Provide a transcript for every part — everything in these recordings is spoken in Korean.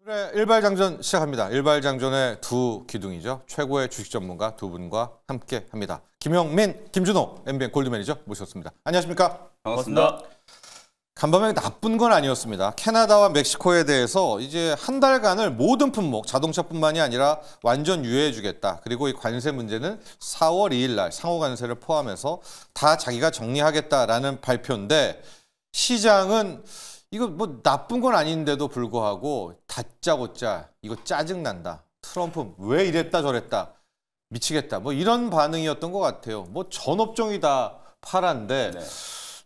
네, 일발장전 시작합니다. 일발장전의 두 기둥이죠. 최고의 주식 전문가 두 분과 함께합니다. 김영민, 김준호, MBN 골드매니저 모셨습니다. 안녕하십니까? 반갑습니다. 간밤에 나쁜 건 아니었습니다. 캐나다와 멕시코에 대해서 이제 한 달간을 모든 품목, 자동차뿐만이 아니라 완전 유예해주겠다. 그리고 이 관세 문제는 4월 2일 날 상호 관세를 포함해서 다 자기가 정리하겠다라는 발표인데 시장은 이거 뭐 나쁜 건 아닌데도 불구하고 다짜고짜 이거 짜증난다. 트럼프 왜 이랬다 저랬다. 미치겠다. 뭐 이런 반응이었던 것 같아요. 뭐 전 업종이 다 파란데. 네.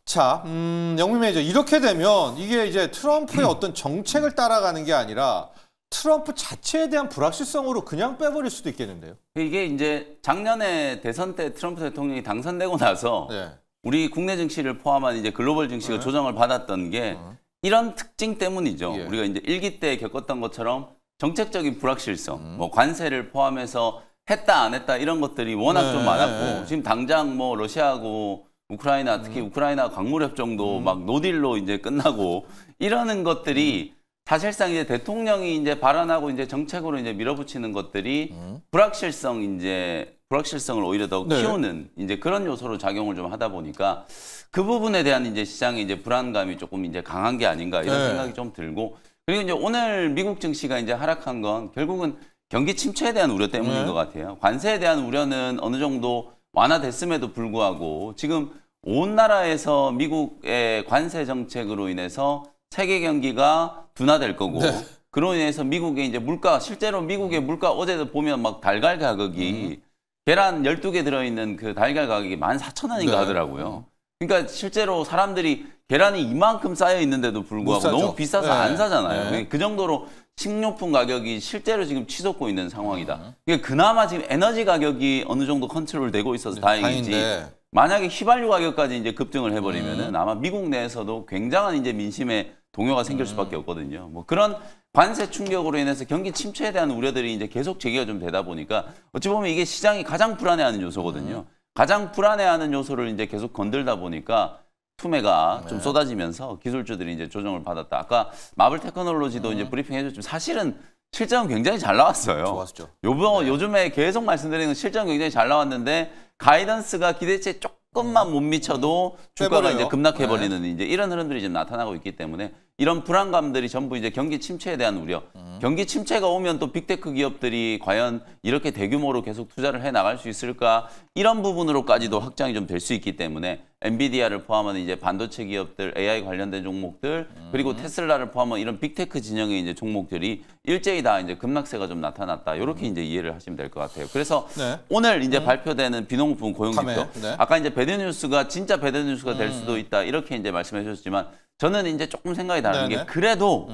자, 영민 매니저 이렇게 되면 이게 이제 트럼프의 어떤 정책을 따라가는 게 아니라 트럼프 자체에 대한 불확실성으로 그냥 빼버릴 수도 있겠는데요. 이게 이제 작년에 대선 때 트럼프 대통령이 당선되고 나서 네. 우리 국내 증시를 포함한 이제 글로벌 증시가 조정을 받았던 게 이런 특징 때문이죠. 예. 우리가 이제 1기 때 겪었던 것처럼 정책적인 불확실성, 뭐 관세를 포함해서 했다 안 했다 이런 것들이 워낙 좀 많았고 지금 당장 뭐 러시아하고 우크라이나 특히 우크라이나 광물 협정도 막 노딜로 이제 끝나고 이러는 것들이 사실상 이제 대통령이 이제 발언하고 이제 정책으로 이제 밀어붙이는 것들이 불확실성을 오히려 더 키우는 이제 그런 요소로 작용을 좀 하다 보니까 그 부분에 대한 이제 시장의 이제 불안감이 조금 이제 강한 게 아닌가 이런 생각이 좀 들고 그리고 이제 오늘 미국 증시가 이제 하락한 건 결국은 경기 침체에 대한 우려 때문인 것 같아요. 관세에 대한 우려는 어느 정도 완화됐음에도 불구하고 지금 온 나라에서 미국의 관세 정책으로 인해서 세계 경기가 둔화될 거고 그로 인해서 미국의 이제 물가 실제로 미국의 물가 어제도 보면 막 달걀 가격이 계란 12개 들어있는 그 달걀 가격이 14,000원인가 하더라고요. 그러니까 실제로 사람들이 계란이 이만큼 쌓여 있는데도 불구하고 너무 비싸서 안 사잖아요. 그 정도로 식료품 가격이 실제로 지금 치솟고 있는 상황이다. 그러니까 그나마 지금 에너지 가격이 어느 정도 컨트롤되고 있어서 다행이지. 만약에 휘발유 가격까지 이제 급등을 해버리면은 아마 미국 내에서도 굉장한 이제 민심의 동요가 생길 수밖에 없거든요. 뭐 그런 관세 충격으로 인해서 경기 침체에 대한 우려들이 이제 계속 제기가 좀 되다 보니까 어찌 보면 이게 시장이 가장 불안해하는 요소거든요. 가장 불안해하는 요소를 이제 계속 건들다 보니까 투매가 좀 쏟아지면서 기술주들이 이제 조정을 받았다. 아까 마블 테크놀로지도 이제 브리핑 해줬지만 사실은 실적은 굉장히 잘 나왔어요. 좋았죠. 요즘에 계속 말씀드리는 건 실적은 굉장히 잘 나왔는데 가이던스가 기대치에 조금만 못 미쳐도 주가가 이제 급락해버리는 이제 이런 흐름들이 지금 나타나고 있기 때문에 이런 불안감들이 전부 이제 경기 침체에 대한 우려. 경기 침체가 오면 또 빅테크 기업들이 과연 이렇게 대규모로 계속 투자를 해 나갈 수 있을까? 이런 부분으로까지도 확장이 좀 될 수 있기 때문에 엔비디아를 포함한 이제 반도체 기업들, AI 관련된 종목들, 그리고 테슬라를 포함한 이런 빅테크 진영의 이제 종목들이 일제히 다 이제 급락세가 좀 나타났다. 이렇게 이제 이해를 하시면 될 것 같아요. 그래서 오늘 이제 발표되는 비농업부 고용지표. 아까 이제 배드뉴스가 진짜 배드뉴스가 될 수도 있다. 이렇게 이제 말씀해 주셨지만 저는 이제 조금 생각이 다른 게 그래도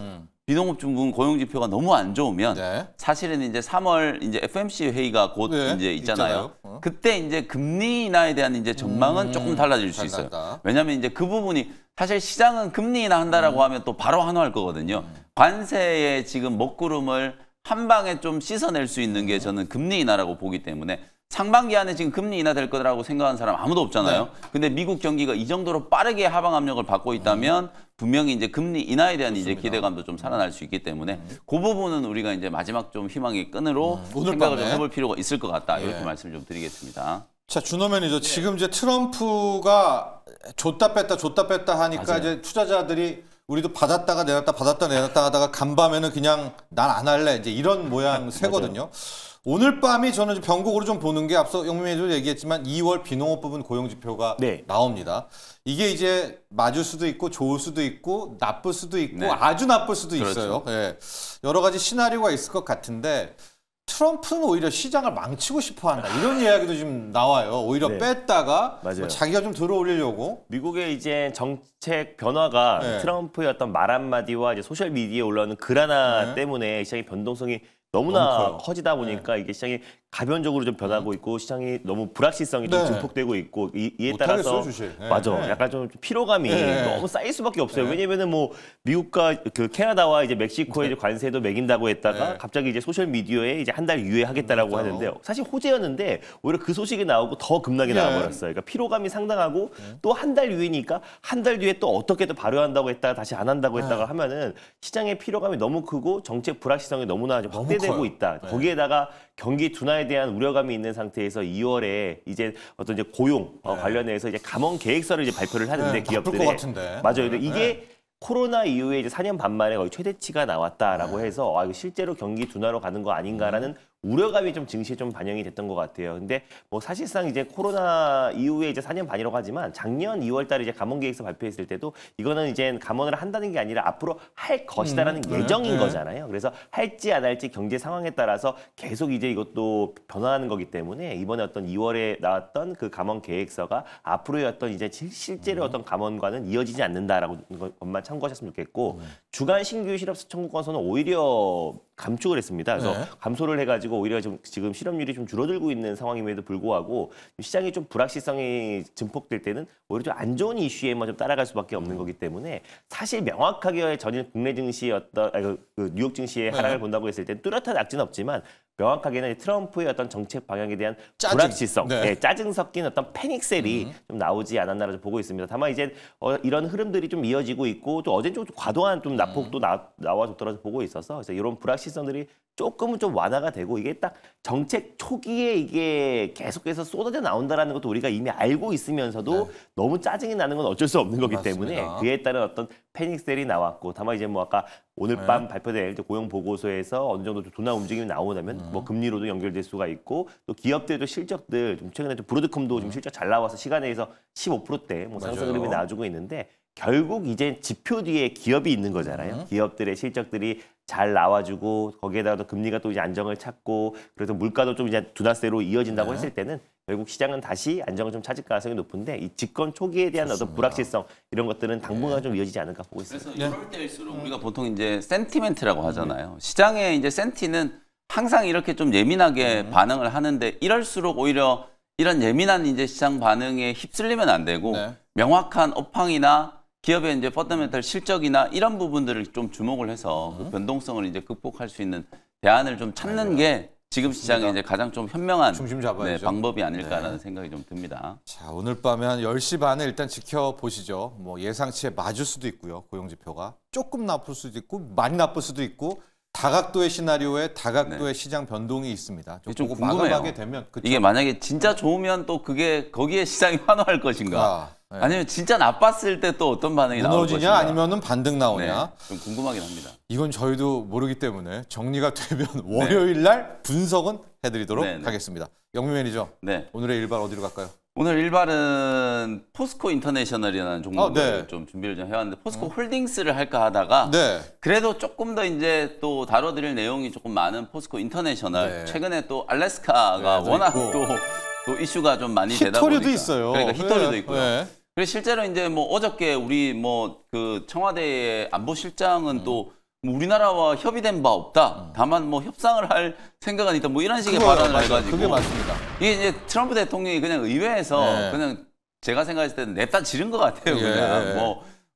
비농업부 고용지표가 너무 안 좋으면 사실은 이제 3월 이제 FOMC 회의가 곧 이제 있잖아요. 그때 이제 금리 인하에 대한 이제 전망은 조금 달라질 수 있어요. 왜냐하면 이제 그 부분이 사실 시장은 금리 인하 한다라고 하면 또 바로 환호할 거거든요. 관세의 지금 먹구름을 한 방에 좀 씻어낼 수 있는 게 저는 금리 인하라고 보기 때문에 상반기 안에 지금 금리 인하 될 거라고 생각하는 사람 아무도 없잖아요. 근데 미국 경기가 이 정도로 빠르게 하방 압력을 받고 있다면 분명히 이제 금리 인하에 대한 이제 기대감도 좀 살아날 수 있기 때문에 그 부분은 우리가 이제 마지막 좀 희망의 끈으로 생각을 좀 해볼 필요가 있을 것 같다. 이렇게 말씀을 좀 드리겠습니다. 자, 준호 매니저 지금 이제 트럼프가 줬다 뺐다 하니까 이제 투자자들이 우리도 받았다가 내놨다 하다가 간밤에는 그냥 난 안 할래 이제 이런 모양새거든요. 오늘 밤이 저는 변곡으로 좀 보는 게 앞서 영민 매니저도 얘기했지만 2월 비농업 부분 고용지표가 나옵니다. 이게 이제 맞을 수도 있고 좋을 수도 있고 나쁠 수도 있고 아주 나쁠 수도 있어요. 여러 가지 시나리오가 있을 것 같은데 트럼프는 오히려 시장을 망치고 싶어 한다. 이런 이야기도 지금 나와요. 오히려 뺐다가 뭐 자기가 좀 들어올리려고. 미국의 이제 정책 변화가 트럼프의 어떤 말 한마디와 이제 소셜미디어에 올라오는 글 하나 때문에 시장의 변동성이 너무나 커지다 보니까 이게 시장이 가변적으로 좀 변하고 있고 시장이 너무 불확실성이 좀 네. 증폭되고 있고 이에 못하겠어요, 따라서 주식. 네. 맞아. 네. 약간 좀 피로감이 네. 너무 쌓일 수밖에 없어요. 네. 왜냐면은 뭐 미국과 그 캐나다와 이제 멕시코의 이제 관세도 매긴다고 했다가 네. 갑자기 이제 소셜 미디어에 이제 한 달 유예하겠다라고 맞아요. 하는데 사실 호재였는데 오히려 그 소식이 나오고 더 급락이 네. 나와버렸어요. 그러니까 피로감이 상당하고 또 한 달 유예니까 한 달 뒤에 또 어떻게 또 발효한다고 했다가 다시 안 한다고 했다가 하면은 시장의 피로감이 너무 크고 정책 불확실성이 너무나 좀 너무 확대되고 커요. 있다. 네. 거기에다가 경기 둔화에 대한 우려감이 있는 상태에서 2월에 이제 어떤 이제 고용 관련해서 이제 감원 계획서를 이제 발표를 하는데 네, 바쁠 기업들이 것 같은데. 맞아요. 근데 네. 이게 코로나 이후에 이제 4년 반 만에 거의 최대치가 나왔다라고 해서 이거 실제로 경기 둔화로 가는 거 아닌가라는 우려감이 좀 증시에 좀 반영이 됐던 것 같아요. 근데 뭐 사실상 이제 코로나 이후에 이제 4년 반이라고 하지만 작년 2월 달에 이제 감원 계획서 발표했을 때도 이거는 이제 감원을 한다는 게 아니라 앞으로 할 것이다라는 예정인 거잖아요. 그래서 할지 안 할지 경제 상황에 따라서 계속 이제 이것도 변화하는 거기 때문에 이번에 어떤 2월에 나왔던 그 감원 계획서가 앞으로의 어떤 이제 실제로 어떤 감원과는 이어지지 않는다라고 것만 참고하셨으면 좋겠고 주간 신규 실업수 청구 건수는 오히려 감축을 했습니다. 그래서 네. 감소를 해가지고 오히려 지금 실업률이 좀 줄어들고 있는 상황임에도 불구하고 시장이 좀 불확실성이 증폭될 때는 오히려 좀 안 좋은 이슈에만 좀 따라갈 수밖에 없는 거기 때문에 사실 명확하게 전일 국내 증시의 어떤 그 뉴욕 증시의 하락을 본다고 했을 때 뚜렷한 악재는 없지만 명확하게는 트럼프의 어떤 정책 방향에 대한 짜증. 불확실성, 네. 짜증 섞인 어떤 패닉셀이 좀 나오지 않았나라고 좀 보고 있습니다. 다만 이제 이런 흐름들이 좀 이어지고 있고 또 어제 좀 과도한 좀 낙폭도 나와줬더라도 보고 있어서 그래서 이런 불확실성들이 조금은 좀 완화가 되고 이게 딱 정책 초기에 이게 계속해서 쏟아져 나온다라는 것도 우리가 이미 알고 있으면서도 너무 짜증이 나는 건 어쩔 수 없는 거기 맞습니다. 때문에 그에 따른 어떤 패닉셀이 나왔고 다만 이제 뭐 아까 오늘 밤 발표될 고용 보고서에서 어느 정도 좀 둔화 움직임이 나오려면 뭐 금리로도 연결될 수가 있고 또 기업들도 실적들 좀 최근에 좀 브로드컴도 좀 실적 잘 나와서 시간에서 15%대 뭐 상승 맞아요. 흐름이 나와주고 있는데 결국 이제 지표 뒤에 기업이 있는 거잖아요. 기업들의 실적들이 잘 나와주고 거기에다가 또 금리가 또 이제 안정을 찾고 그래서 물가도 좀 이제 둔화세로 이어진다고 했을 때는 결국 시장은 다시 안정을 좀 찾을 가능성이 높은데 이 집권 초기에 대한 어떤 불확실성 이런 것들은 당분간 좀 이어지지 않을까 보고 있습니다. 그래서 이럴 때일수록 우리가 보통 이제 센티멘트라고 하잖아요. 시장의 이제 센티는 항상 이렇게 좀 예민하게 반응을 하는데 이럴수록 오히려 이런 예민한 이제 시장 반응에 휩쓸리면 안 되고 네. 명확한 업황이나 기업의 이제 펀더멘털 실적이나 이런 부분들을 좀 주목을 해서 그 변동성을 이제 극복할 수 있는 대안을 좀 찾는 게 지금 시장에 이제 가장 좀 현명한 중심 잡아야죠. 방법이 아닐까라는 생각이 좀 듭니다. 자, 오늘 밤에 한 10시 반에 일단 지켜보시죠. 뭐 예상치에 맞을 수도 있고요. 고용지표가 조금 나쁠 수도 있고 많이 나쁠 수도 있고 다각도의 시나리오에 다각도의 시장 변동이 있습니다. 좀 보고 궁금해요. 마감하게 되면 그쵸? 이게 만약에 진짜 좋으면 또 그게 거기에 시장이 환호할 것인가? 네. 아니면 진짜 나빴을 때 또 어떤 반응이 나올 무너지냐 것인가? 아니면은 반등 나오냐. 네, 좀 궁금하긴 합니다. 이건 저희도 모르기 때문에 정리가 되면 월요일 날 분석은 해드리도록 네, 네. 하겠습니다. 영미 매니저, 네. 오늘의 일발 어디로 갈까요? 오늘 일발은 포스코 인터내셔널이라는 종목을 네. 좀 준비를 좀 해왔는데 포스코 홀딩스를 할까 하다가 네. 그래도 조금 더 이제 또 다뤄드릴 내용이 조금 많은 포스코 인터내셔널 네. 최근에 또 알래스카가 네, 워낙 있고. 또 이슈가 좀 많이 되다 보니까 히토리도 있어요. 그러니까 히토리도 네. 있고요. 네. 그래서 실제로 이제 뭐 어저께 우리 뭐 그 청와대의 안보실장은 또 뭐 우리나라와 협의된 바 없다. 다만 뭐 협상을 할 생각은 있다. 뭐 이런 식의 발언을 맞아요. 해가지고 그게 맞습니다. 이게 이제 트럼프 대통령이 그냥 의회에서 네. 그냥 제가 생각했을 때는 냅다 지른 것 같아요. 예. 그냥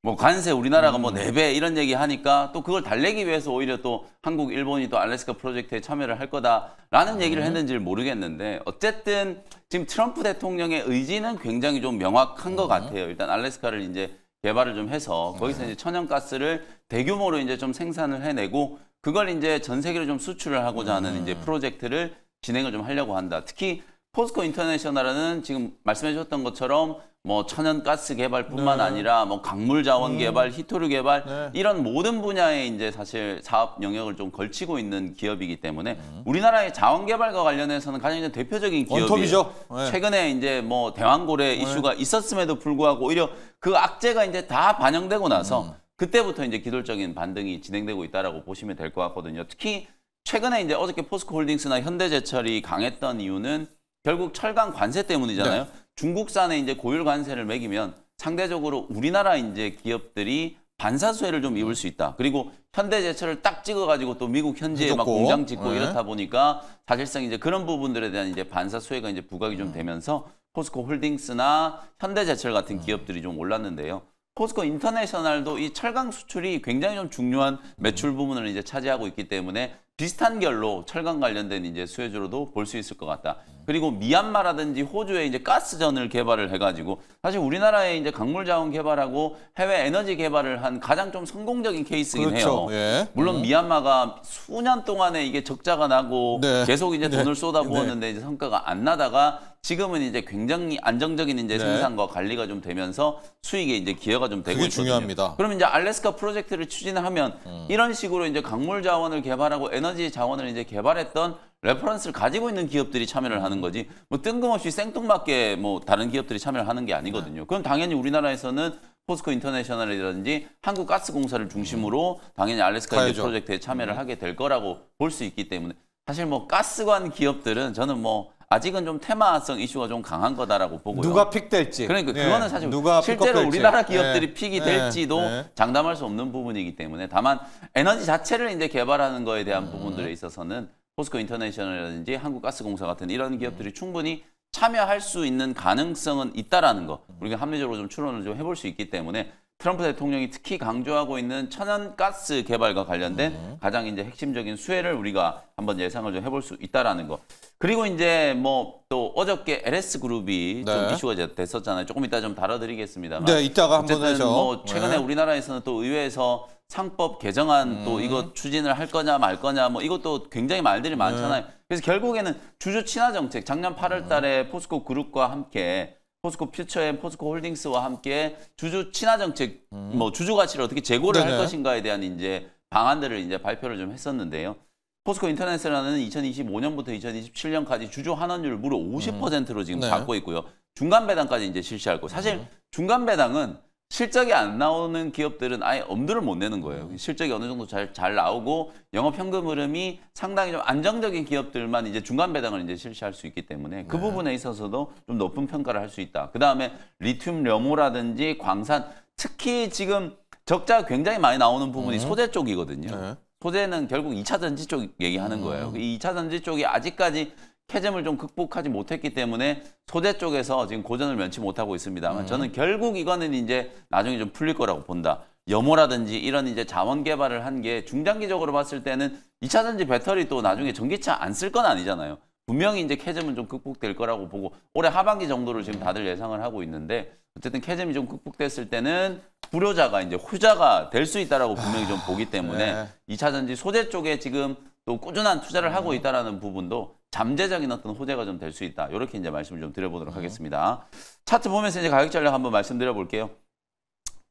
뭐 관세 우리나라가 뭐 4배 이런 얘기 하니까 또 그걸 달래기 위해서 오히려 또 한국, 일본이 또 알래스카 프로젝트에 참여를 할 거다라는 얘기를 했는지를 모르겠는데 어쨌든 지금 트럼프 대통령의 의지는 굉장히 좀 명확한 것 같아요. 일단 알래스카를 이제 개발을 좀 해서 거기서 이제 천연가스를 대규모로 이제 좀 생산을 해내고 그걸 이제 전 세계로 좀 수출을 하고자 하는 이제 프로젝트를 진행을 좀 하려고 한다. 특히 포스코 인터내셔널은 지금 말씀해 주셨던 것처럼 뭐 천연가스 개발뿐만 아니라 뭐 강물 자원 개발, 히토류 개발 이런 모든 분야에 이제 사실 사업 영역을 좀 걸치고 있는 기업이기 때문에 우리나라의 자원 개발과 관련해서는 가장 이제 대표적인 기업이에요. 원톱이죠. 네. 최근에 이제 뭐 대왕고래 이슈가 있었음에도 불구하고 오히려 그 악재가 이제 다 반영되고 나서 그때부터 이제 기술적인 반등이 진행되고 있다라고 보시면 될 것 같거든요. 특히 최근에 이제 어저께 포스코홀딩스나 현대제철이 강했던 이유는 결국 철강 관세 때문이잖아요. 중국산에 이제 고율 관세를 매기면 상대적으로 우리나라 이제 기업들이 반사수혜를 좀 입을 수 있다. 그리고 현대제철을 딱 찍어가지고 또 미국 현지에 막 공장 짓고 네. 이렇다 보니까 사실상 이제 그런 부분들에 대한 이제 반사수혜가 이제 부각이 좀 되면서 포스코 홀딩스나 현대제철 같은 기업들이 좀 올랐는데요. 포스코 인터내셔널도 이 철강 수출이 굉장히 좀 중요한 매출 부분을 이제 차지하고 있기 때문에 비슷한 결로 철강 관련된 이제 수혜주로도 볼 수 있을 것 같다. 그리고 미얀마라든지 호주에 이제 가스전을 개발을 해가지고 사실 우리나라에 이제 강물 자원 개발하고 해외 에너지 개발을 한 가장 좀 성공적인 케이스이긴 그렇죠. 해요. 예. 물론 미얀마가 수년 동안에 이게 적자가 나고 네. 계속 이제 돈을 네. 쏟아부었는데 이제 성과가 안 나다가 지금은 이제 굉장히 안정적인 이제 네. 생산과 관리가 좀 되면서 수익에 이제 기여가 좀 되고 그게 있거든요. 중요합니다. 그럼 이제 알래스카 프로젝트를 추진하면 이런 식으로 이제 강물 자원을 개발하고 에너지 자원을 이제 개발했던 레퍼런스를 가지고 있는 기업들이 참여를 하는 거지 뭐 뜬금없이 생뚱맞게 뭐 다른 기업들이 참여를 하는 게 아니거든요. 그럼 당연히 우리나라에서는 포스코 인터내셔널이라든지 한국가스공사를 중심으로 당연히 알래스카 이제 프로젝트에 참여를 하게 될 거라고 볼 수 있기 때문에 사실 뭐 가스관 기업들은 저는 뭐 아직은 좀 테마성 이슈가 좀 강한 거다라고 보고요. 누가 픽될지. 그러니까 그거는 사실 누가 실제로 픽업될지. 우리나라 기업들이 예. 픽이 예. 될지도 예. 장담할 수 없는 부분이기 때문에 다만 에너지 자체를 이제 개발하는 거에 대한 부분들에 있어서는 포스코 인터내셔널이라든지 한국가스공사 같은 이런 기업들이 충분히 참여할 수 있는 가능성은 있다라는 거 우리가 합리적으로 좀 추론을 좀 해볼 수 있기 때문에 트럼프 대통령이 특히 강조하고 있는 천연가스 개발과 관련된 가장 이제 핵심적인 수혜를 우리가 한번 예상을 좀 해볼 수 있다라는 거. 그리고 이제 뭐 또 어저께 LS 그룹이 좀 네. 이슈가 이제 됐었잖아요. 조금 이따 좀 다뤄드리겠습니다만. 네, 이따가 한번 어쨌든 하죠. 뭐 최근에 네. 우리나라에서는 또 의회에서 상법 개정안 또 이거 추진을 할 거냐 말 거냐 뭐 이것도 굉장히 말들이 많잖아요. 그래서 결국에는 주주 친화 정책 작년 8월 달에 포스코 그룹과 함께 포스코 퓨처앤 포스코 홀딩스와 함께 주주 친화 정책 뭐 주주 가치를 어떻게 재고를 네네. 할 것인가에 대한 이제 방안들을 이제 발표를 좀 했었는데요. 포스코 인터내셔널은 2025년부터 2027년까지 주주 환원율 무려 50%로 지금 네. 받고 있고요. 중간 배당까지 이제 실시할 거예요. 사실 중간 배당은 실적이 안 나오는 기업들은 아예 엄두를 못 내는 거예요. 실적이 어느 정도 잘 나오고 영업 현금 흐름이 상당히 좀 안정적인 기업들만 이제 중간 배당을 이제 실시할 수 있기 때문에 그 부분에 있어서도 좀 높은 평가를 할 수 있다. 그 다음에 리튬 렴호라든지 광산, 특히 지금 적자가 굉장히 많이 나오는 부분이 소재 쪽이거든요. 네. 소재는 결국 2차 전지 쪽 얘기하는 거예요. 이 2차 전지 쪽이 아직까지 캐즘을 좀 극복하지 못했기 때문에 소재 쪽에서 지금 고전을 면치 못하고 있습니다만 저는 결국 이거는 이제 나중에 좀 풀릴 거라고 본다. 염호라든지 이런 이제 자원 개발을 한 게 중장기적으로 봤을 때는 2차 전지 배터리 또 나중에 전기차 안 쓸 건 아니잖아요. 분명히 이제 캐즘은 좀 극복될 거라고 보고 올해 하반기 정도를 지금 다들 예상을 하고 있는데 어쨌든 캐즘이 좀 극복됐을 때는 불효자가 이제 후자가 될 수 있다라고 분명히 좀 보기 때문에 네. 2차 전지 소재 쪽에 지금 또 꾸준한 투자를 하고 있다라는 부분도 잠재적인 어떤 호재가 좀 될 수 있다. 이렇게 이제 말씀을 좀 드려보도록 하겠습니다. 차트 보면서 이제 가격 전략 한번 말씀드려 볼게요.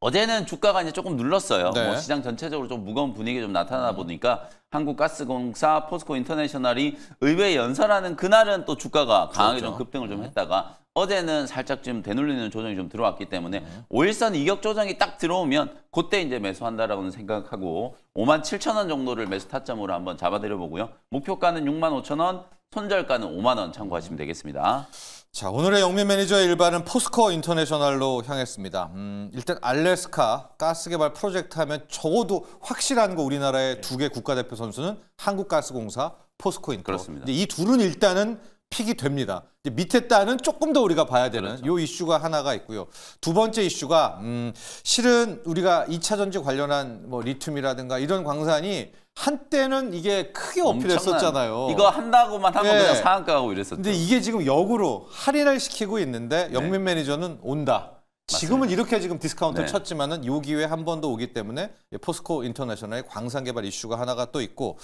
어제는 주가가 이제 조금 눌렀어요. 네. 뭐 시장 전체적으로 좀 무거운 분위기 좀 나타나 보니까 한국가스공사, 포스코 인터내셔널이 의외에 연설하는 그날은 또 주가가 강하게 좀 급등을 좀 했다가 어제는 살짝 좀 되눌리는 조정이 좀 들어왔기 때문에 5일선 이격 조정이 딱 들어오면 그때 이제 매수한다라고는 생각하고 57,000원 정도를 매수 타점으로 한번 잡아드려 보고요. 목표가는 65,000원, 손절가는 5만 원 참고하시면 되겠습니다. 자, 오늘의 영민 매니저의 일반은 포스코 인터내셔널로 향했습니다. 일단 알래스카 가스개발 프로젝트 하면 적어도 확실한 거 우리나라의 두 개 국가대표 선수는 한국가스공사, 포스코 인터. 그렇습니다. 이 둘은 일단은 픽이 됩니다. 이제 밑에 단은 조금 더 우리가 봐야 되는 그렇죠. 요 이슈가 하나가 있고요. 두 번째 이슈가 실은 우리가 2차 전지 관련한 뭐 리튬이라든가 이런 광산이 한때는 이게 크게 어필했었잖아요. 이거 한다고만 하면 예. 그냥 상한가 가고 이랬었죠. 근데 이게 지금 역으로 할인을 시키고 있는데 영민 매니저는 온다. 지금은 이렇게 지금 디스카운트를 네. 쳤지만은 요 기회에 한 번 더 오기 때문에 포스코 인터내셔널의 광산 개발 이슈가 하나가 또 있고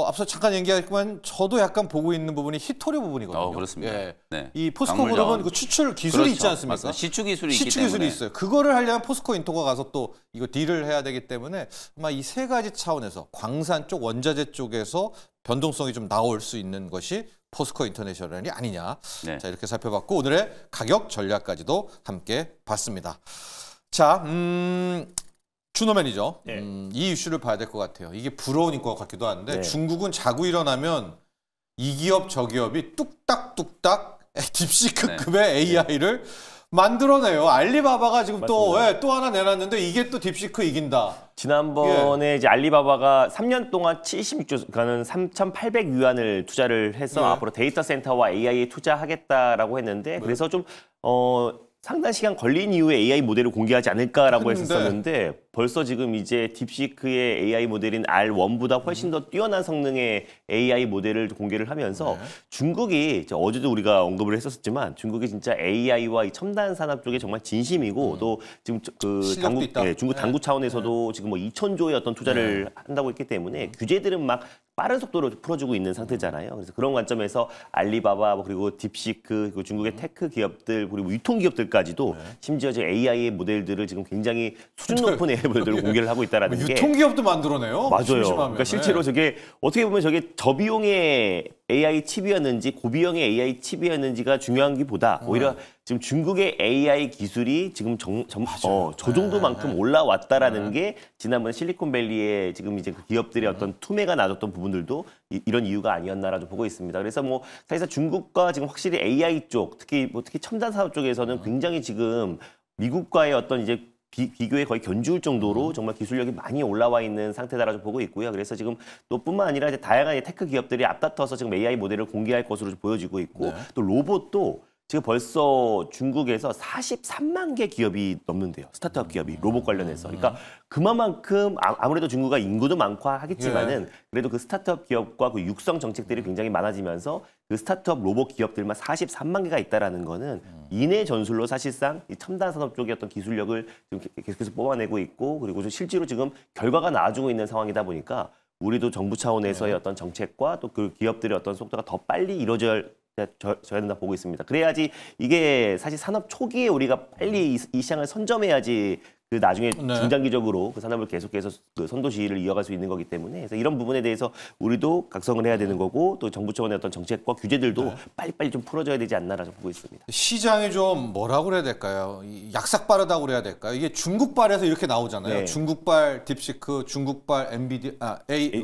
앞서 잠깐 얘기했지만 저도 약간 보고 있는 부분이 히토리 부분이거든요. 그렇습니다. 예. 네. 이 포스코 광물 그룹은 자원. 그 추출 기술이 그렇죠. 있지 않습니까? 맞습니다. 시추 기술이 있기 시추 때문에. 기술이 있어요. 그거를 하려면 포스코 인터가 가서 또 이거 딜을 해야 되기 때문에 아마 이 세 가지 차원에서 광산 쪽, 원자재 쪽에서 변동성이 좀 나올 수 있는 것이 포스코 인터내셔널이 아니냐. 네. 자, 이렇게 살펴봤고 오늘의 가격 전략까지도 함께 봤습니다. 자, 준호 매니저, 네. 이 이슈를 봐야 될 것 같아요. 이게 부러운 것 같기도 한데 네. 중국은 자고 일어나면 이 기업 저 기업이 뚝딱뚝딱 딥시크급의 AI를 만들어내요. 알리바바가 지금 또 맞습니다. 또 하나 내놨는데 이게 또 딥시크 이긴다. 지난번에 이제 알리바바가 3년 동안 76조, 그러니까는 3,800위안을 투자를 해서 네. 앞으로 데이터 센터와 AI에 투자하겠다라고 했는데 그래서 좀 상당 시간 걸린 이후에 AI 모델을 공개하지 않을까라고 했는데. 했었는데 벌써 지금 이제 딥시크의 AI 모델인 R1보다 훨씬 더 뛰어난 성능의 AI 모델을 공개를 하면서 중국이 어제도 우리가 언급을 했었지만 중국이 진짜 AI와 이 첨단 산업 쪽에 정말 진심이고 또 지금 그 실력도 있다. 중국 당국 차원에서도 지금 뭐 2,000조의 어떤 투자를 한다고 했기 때문에 규제들은 막 빠른 속도로 풀어주고 있는 상태잖아요. 그래서 그런 관점에서 알리바바 그리고 딥시크 그리고 중국의 테크 기업들 그리고 유통 기업들까지도 심지어 이제 AI의 모델들을 지금 굉장히 수준 높은 AI 모델들을 공개를 하고 있다라는 게 유통기업도 만들어내요. 맞아요. 심심하면. 그러니까 실제로 저게 어떻게 보면 저게 저비용의 AI 칩이었는지 고비용의 AI 칩이었는지가 중요한 게보다 오히려 지금 중국의 AI 기술이 지금 저 정도만큼 올라왔다라는 게 지난번에 실리콘밸리에 지금 이제 그 기업들의 어떤 투매가 나졌던 부분들도 이런 이유가 아니었나라고 보고 있습니다. 그래서 뭐 사실상 중국과 지금 확실히 AI 쪽 특히 첨단 산업 쪽에서는 굉장히 지금 미국과의 어떤 이제 비교에 거의 견주울 정도로 정말 기술력이 많이 올라와 있는 상태다라고 보고 있고요. 그래서 지금 또 뿐만 아니라 이제 다양한 테크 기업들이 앞다퉈서 지금 AI 모델을 공개할 것으로 보여지고 있고 또 로봇도 지금 벌써 중국에서 43만 개 기업이 넘는데요. 스타트업 기업이 로봇 관련해서. 그러니까 그만큼 아무래도 중국가 인구도 많고 하겠지만은 그래도 그 스타트업 기업과 그 육성 정책들이 굉장히 많아지면서 그 스타트업 로봇 기업들만 43만 개가 있다라는 거는 이내 전술로 사실상 이 첨단 산업 쪽의 어떤 기술력을 지금 계속해서 뽑아내고 있고 그리고 실제로 지금 결과가 나와주고 있는 상황이다 보니까 우리도 정부 차원에서의 어떤 정책과 또 그 기업들의 어떤 속도가 더 빨리 이루어져야 된다 보고 있습니다. 그래야지 이게 사실 산업 초기에 우리가 빨리 이 시장을 선점해야지 그 나중에 중장기적으로 그 산업을 계속해서 그 선도 시위를 이어갈 수 있는 거기 때문에 그래서 이런 부분에 대해서 우리도 각성을 해야 되는 거고 또 정부 차원의 어떤 정책과 규제들도 빨리빨리 좀 풀어줘야 되지 않나라고 보고 있습니다. 시장이 좀 뭐라고 그래야 될까요? 약삭빠르다고 그래야 될까요? 이게 중국발에서 이렇게 나오잖아요. 네. 중국발 딥시크, 중국발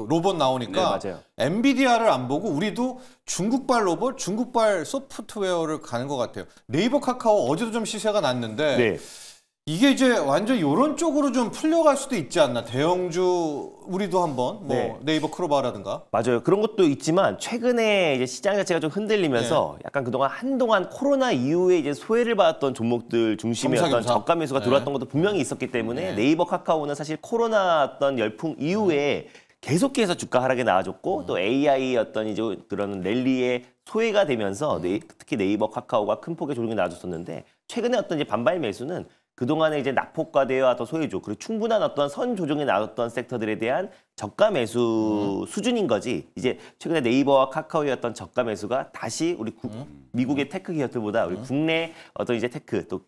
로봇 나오니까 네, 맞아요. 엔비디아를 안 보고 우리도 중국발 로봇, 중국발 소프트웨어를 가는 것 같아요. 네이버 카카오 어제도 좀 시세가 났는데 네. 이게 이제 완전 이런 쪽으로 좀 풀려갈 수도 있지 않나? 대형주 우리도 한번 네이버 크로바라든가. 맞아요. 그런 것도 있지만 최근에 이제 시장 자체가 좀 흔들리면서 약간 그동안 한동안 코로나 이후에 이제 소외를 받았던 종목들 중심의 어떤 저가 매수가 들어왔던 것도 분명히 있었기 때문에 네이버 카카오는 사실 코로나 어떤 열풍 이후에 계속해서 주가 하락에 나와줬고 또 AI 어떤 이제 그런 랠리에 소외가 되면서 특히 네이버 카카오가 큰 폭의 조정이 나와줬었는데 최근에 어떤 이제 반발 매수는 그동안에 이제 낙폭과대와 또 소외주 그리고 충분한 어떤 선 조정이 나왔던 섹터들에 대한 저가 매수 수준인 거지. 이제 최근에 네이버와 카카오의 어떤 저가 매수가 다시 우리 미국의 테크 기업들보다 우리 국내 어떤 이제 테크 또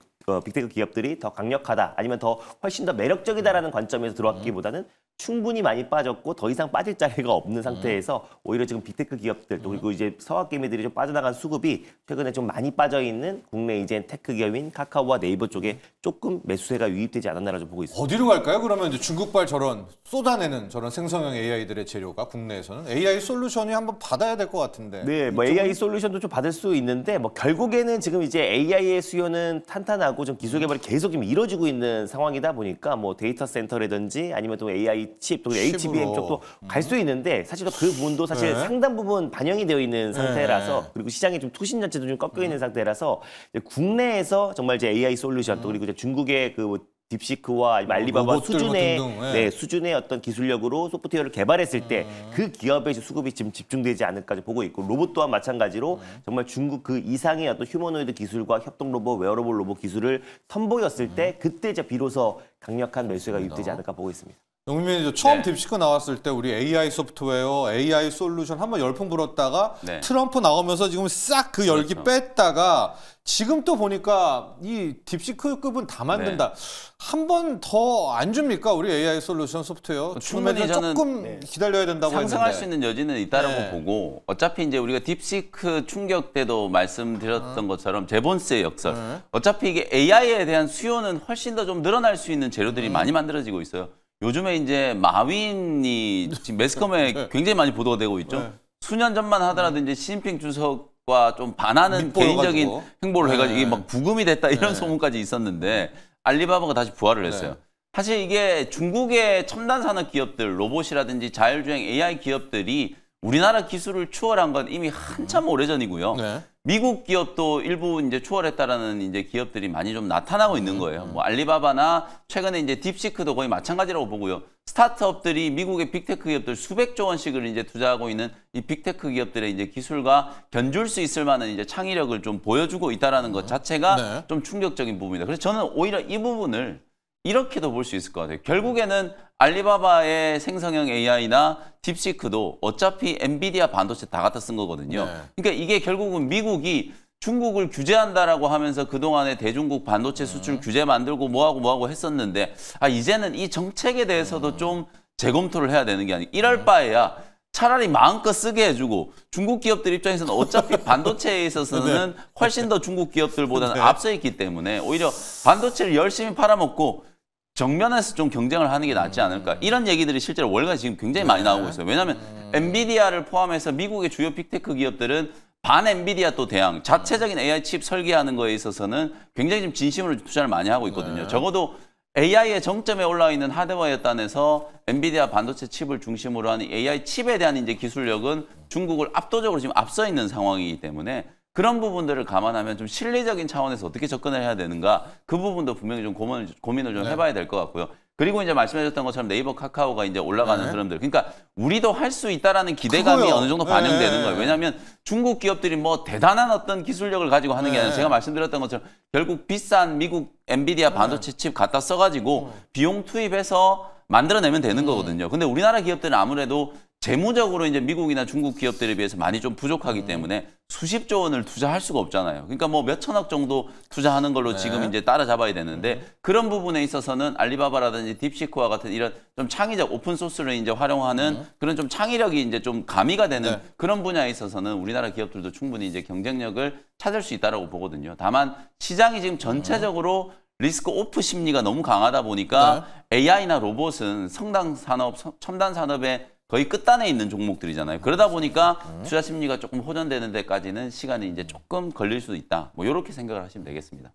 빅테크 기업들이 더 강력하다 아니면 더 훨씬 더 매력적이다라는 관점에서 들어왔기보다는 충분히 많이 빠졌고 더 이상 빠질 자리가 없는 상태에서 오히려 지금 빅테크 기업들 또 그리고 이제 서학개미들이 좀 빠져나간 수급이 최근에 좀 많이 빠져 있는 국내 이제 테크 기업인 카카오와 네이버 쪽에 조금 매수세가 유입되지 않았나라고 보고 있습니다. 어디로 갈까요? 그러면 이제 중국발 저런 쏟아내는 저런 생성형 AI들의 재료가 국내에서는 AI 솔루션이 한번 받아야 될 것 같은데. 네, 뭐 AI 솔루션도 좀 받을 수 있는데 뭐 결국에는 지금 이제 AI의 수요는 탄탄하고 좀 기술 개발이 계속 좀 이루어지고 있는 상황이다 보니까 뭐 데이터 센터라든지 아니면 또 AI 칩, 또 HBM 쪽도 갈 수 있는데 사실 그 부분도 사실 상당 부분 반영이 되어 있는 상태라서 그리고 시장의 좀 투신 자체도 좀 꺾여 있는 상태라서 이제 국내에서 정말 이제 AI 솔루션 또 그리고 이제 중국의 그 딥시크와 알리바바 수준의 수준의 어떤 기술력으로 소프트웨어를 개발했을 때 그 기업의 수급이 지금 집중되지 않을까 보고 있고 로봇 또한 마찬가지로 정말 중국 그 이상의 어떤 휴머노이드 기술과 협동 로봇, 웨어러블 로봇 기술을 선보였을 때 그때 이제 비로소 강력한 매수가 유입되지 않을까 보고 있습니다. 영민이 처음 딥시크 나왔을 때 우리 AI 소프트웨어, AI 솔루션 한번 열풍 불었다가 트럼프 나오면서 지금 싹 그 열기 뺐다가 지금 또 보니까 이 딥시크급은 다 만든다. 한 번 더 안 줍니까? 우리 AI 솔루션 소프트웨어. 충분히 저는 조금 기다려야 된다고 상승할 했는데. 수 있는 여지는 있다라고 보고 어차피 이제 우리가 딥시크 충격 때도 말씀드렸던 것처럼 제본스의 역설. 어차피 이게 AI에 대한 수요는 훨씬 더 좀 늘어날 수 있는 재료들이 많이 만들어지고 있어요. 요즘에 이제 마윈이 지금 매스컴에 굉장히 많이 보도가 되고 있죠. 수년 전만 하더라도 이제 시진핑 주석과 과 좀 반하는 개인적인 밉보여가지고. 행보를 해가지고 이게 막 부금이 됐다 이런 네. 소문까지 있었는데 알리바바가 다시 부활을 했어요. 네. 사실 이게 중국의 첨단 산업 기업들, 로봇이라든지 자율주행 AI 기업들이 우리나라 기술을 추월한 건 이미 한참 오래전이고요. 네. 미국 기업도 일부 이제 추월했다라는 이제 기업들이 많이 좀 나타나고 있는 거예요. 뭐 알리바바나 최근에 이제 딥시크도 거의 마찬가지라고 보고요. 스타트업들이 미국의 빅테크 기업들 수백조 원씩을 이제 투자하고 있는 이 빅테크 기업들의 이제 기술과 견줄 수 있을 만한 이제 창의력을 좀 보여주고 있다라는 것 자체가 네. 좀 충격적인 부분입니다. 그래서 저는 오히려 이 부분을 이렇게도 볼 수 있을 것 같아요. 결국에는 알리바바의 생성형 AI나 딥시크도 어차피 엔비디아 반도체 다 갖다 쓴 거거든요. 네. 그러니까 이게 결국은 미국이 중국을 규제한다라고 하면서 그동안에 대중국 반도체 수출 규제 만들고 뭐하고 했었는데 이제는 이 정책에 대해서도 좀 재검토를 해야 되는 게 아니고 이럴 바에야 차라리 마음껏 쓰게 해주고 중국 기업들 입장에서는 어차피 반도체에 있어서는 훨씬 더 중국 기업들보다는 네. 앞서 있기 때문에 오히려 반도체를 열심히 팔아먹고 정면에서 좀 경쟁을 하는 게 낫지 않을까. 이런 얘기들이 실제로 월가 지금 굉장히 많이 나오고 있어요. 왜냐하면 엔비디아를 포함해서 미국의 주요 빅테크 기업들은 반 엔비디아 또 대항, 자체적인 AI 칩 설계하는 거에 있어서는 굉장히 좀 진심으로 투자를 많이 하고 있거든요. 적어도 AI의 정점에 올라와 있는 하드웨어에 따라서 엔비디아 반도체 칩을 중심으로 하는 AI 칩에 대한 이제 기술력은 중국을 압도적으로 지금 앞서 있는 상황이기 때문에 그런 부분들을 감안하면 좀 실리적인 차원에서 어떻게 접근을 해야 되는가 그 부분도 분명히 좀 고민을 좀 해봐야 될 것 같고요. 그리고 이제 말씀해주셨던 것처럼 네이버 카카오가 이제 올라가는 흐름들. 그러니까 우리도 할 수 있다라는 기대감이 그거요. 어느 정도 반영되는 네. 거예요. 왜냐하면 중국 기업들이 뭐 대단한 어떤 기술력을 가지고 하는 게 아니라 제가 말씀드렸던 것처럼 결국 비싼 미국 엔비디아 반도체 칩 갖다 써가지고 비용 투입해서 만들어내면 되는 거거든요. 근데 우리나라 기업들은 아무래도 재무적으로 이제 미국이나 중국 기업들에 비해서 많이 좀 부족하기 때문에 수십조 원을 투자할 수가 없잖아요. 그러니까 뭐 몇천억 정도 투자하는 걸로 지금 이제 따라잡아야 되는데 그런 부분에 있어서는 알리바바라든지 딥시크와 같은 이런 좀 창의적 오픈소스를 이제 활용하는 그런 좀 창의력이 이제 좀 가미가 되는 그런 분야에 있어서는 우리나라 기업들도 충분히 이제 경쟁력을 찾을 수 있다라고 보거든요. 다만 시장이 지금 전체적으로 리스크 오프 심리가 너무 강하다 보니까 AI나 로봇은 성당 산업, 첨단 산업의 거의 끝단에 있는 종목들이잖아요. 그러다 보니까 투자 심리가 조금 호전되는 데까지는 시간이 이제 조금 걸릴 수도 있다. 뭐 이렇게 생각을 하시면 되겠습니다.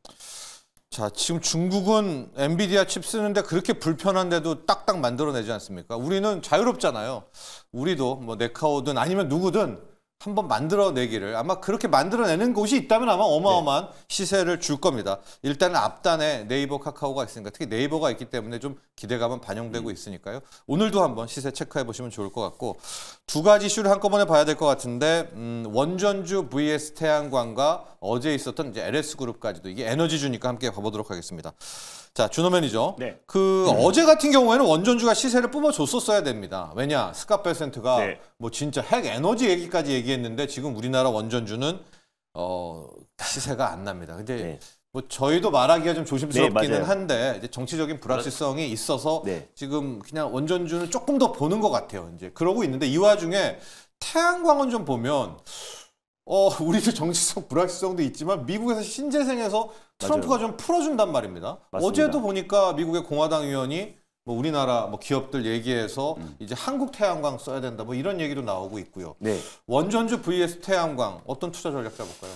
자, 지금 중국은 엔비디아 칩 쓰는데 그렇게 불편한데도 딱딱 만들어내지 않습니까? 우리는 자유롭잖아요. 우리도 뭐 네카오든 아니면 누구든 한번 만들어내기를 아마 그렇게 만들어내는 곳이 있다면 아마 어마어마한 시세를 줄 겁니다. 일단은 앞단에 네이버 카카오가 있으니까 특히 네이버가 있기 때문에 좀 기대감은 반영되고 있으니까요. 오늘도 한번 시세 체크해 보시면 좋을 것 같고 두 가지 이슈를 한꺼번에 봐야 될 것 같은데 원전주 vs 태양광과 어제 있었던 이제 LS그룹까지도 이게 에너지주니까 함께 봐보도록 하겠습니다. 자, 준호 매니저. 네. 어제 같은 경우에는 원전주가 시세를 뿜어줬었어야 됩니다. 왜냐, 스캇벨센트가 뭐 진짜 핵 에너지 얘기까지 얘기했는데 지금 우리나라 원전주는 시세가 안 납니다. 근데 뭐 저희도 말하기가 좀 조심스럽기는 한데 이제 정치적인 불확실성이 있어서 지금 그냥 원전주는 조금 더 보는 것 같아요. 이제 그러고 있는데 이 와중에 태양광은 좀 보면 우리도 정치적 불확실성도 있지만 미국에서 신재생에서 트럼프가 좀 풀어준단 말입니다. 맞습니다. 어제도 보니까 미국의 공화당 의원이 뭐 우리나라 뭐 기업들 얘기해서 이제 한국 태양광 써야 된다 뭐 이런 얘기도 나오고 있고요. 원전주 vs 태양광 어떤 투자 전략 잡을까요?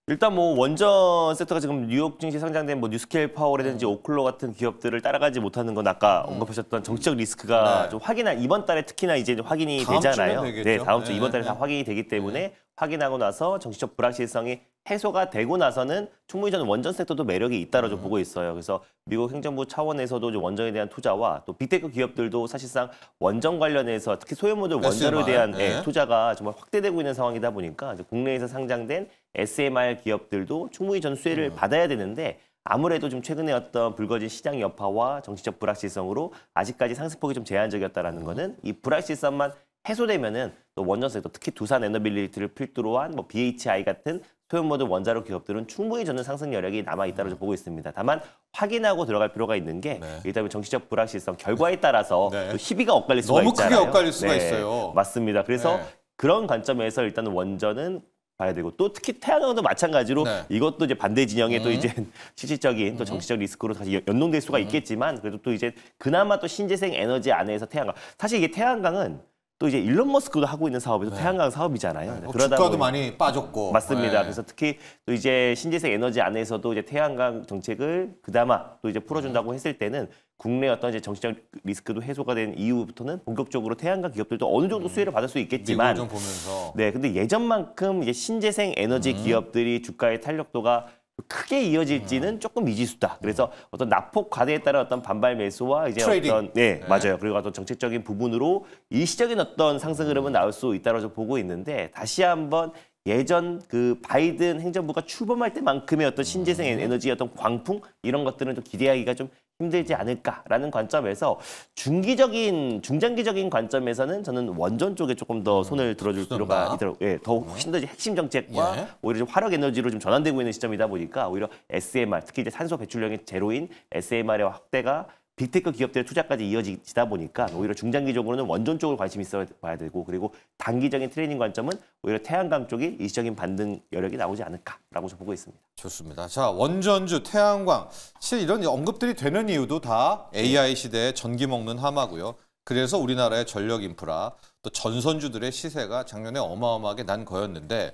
일단 뭐 원전 섹터가 지금 뉴욕 증시 상장된 뭐 뉴스케일 파워라든지 오클로 같은 기업들을 따라가지 못하는 건 아까 언급하셨던 정치적 리스크가 좀 이번 달에 특히나 이제 확인이 다음 되잖아요. 주면 되겠죠. 다음 주 이번 달에 다 확인이 되기 때문에 확인하고 나서 정치적 불확실성이 해소가 되고 나서는 충분히 저는 원전 섹터도 매력이 있다고 좀 보고 있어요. 그래서 미국 행정부 차원에서도 좀 원전에 대한 투자와 또 빅테크 기업들도 사실상 원전 관련해서 특히 소형모듈 원자로에 대한 투자가 정말 확대되고 있는 상황이다 보니까 이제 국내에서 상장된 SMR 기업들도 충분히 전 수혜를 받아야 되는데 아무래도 좀 최근에 어떤 불거진 시장 여파와 정치적 불확실성으로 아직까지 상승폭이 좀 제한적이었다라는 거는 이 불확실성만 해소되면은 또 원전 섹터 특히 두산 에너빌리티를 필두로 한 뭐 BHI 같은 소형모듈 원자로 기업들은 충분히 저는 상승 여력이 남아 있다고 보고 있습니다. 다만 확인하고 들어갈 필요가 있는 게 일단 정치적 불확실성 결과에 따라서 또 희비가 엇갈릴 수가 너무 있잖아요. 크게 엇갈릴 수가 있어요. 맞습니다. 그래서 그런 관점에서 일단은 원전은 봐야 되고 또 특히 태양광도 마찬가지로 이것도 이제 반대 진영의 또 이제 실질적인 또 정치적 리스크로 다시 연동될 수가 있겠지만 그래도 또 이제 그나마 또 신재생 에너지 안에서 태양광 사실 이게 태양광은 또 이제 일론 머스크도 하고 있는 사업이 또 태양광 사업이잖아요. 주가도 보니 많이 빠졌고. 맞습니다. 네. 그래서 특히 또 이제 신재생 에너지 안에서도 이제 태양광 정책을 그나마 또 이제 풀어준다고 했을 때는 국내 어떤 이제 정치적 리스크도 해소가 된 이후부터는 본격적으로 태양광 기업들도 어느 정도 수혜를 받을 수 있겠지만, 미국을 좀 보면서. 네, 근데 예전만큼 이제 신재생 에너지 기업들이 주가의 탄력도가 크게 이어질지는 조금 미지수다. 그래서 어떤 낙폭 과대에 따른 어떤 반발 매수와 이제 트레이딩. 어떤 맞아요. 그리고 어떤 정책적인 부분으로 일시적인 어떤 상승 흐름은 나올 수 있다고 좀 보고 있는데, 다시 한번 예전 그 바이든 행정부가 출범할 때만큼의 어떤 신재생 에너지 어떤 광풍 이런 것들은 좀 기대하기가 좀 힘들지 않을까라는 관점에서 중장기적인 관점에서는 저는 원전 쪽에 조금 더 손을 들어줄 필요가 있더라고요. 더 훨씬 더 핵심 정책과 오히려 좀 화력 에너지로 좀 전환되고 있는 시점이다 보니까 오히려 SMR, 특히 이제 산소 배출량이 제로인 SMR의 확대가 빅테크 기업들의 투자까지 이어지다 보니까 오히려 중장기적으로는 원전 쪽을 관심 있어 봐야 되고, 그리고 단기적인 트레이딩 관점은 오히려 태양광 쪽이 일시적인 반등 여력이 나오지 않을까라고 저 보고 있습니다. 좋습니다. 자, 원전주, 태양광. 사실 이런 언급들이 되는 이유도 다 AI 시대에 전기 먹는 하마고요. 그래서 우리나라의 전력 인프라, 또 전선주들의 시세가 작년에 어마어마하게 난 거였는데,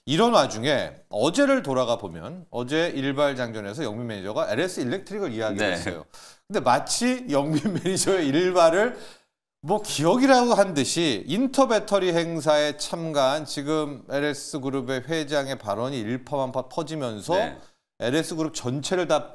이런 와중에 어제를 돌아가 보면 어제 일발장전에서 영민 매니저가 LS 일렉트릭을 이야기했어요. 근데 마치 영민 매니저의 일발을 뭐 기억이라고 한 듯이 인터배터리 행사에 참가한 지금 LS그룹의 회장의 발언이 일파만파 퍼지면서 LS그룹 전체를 다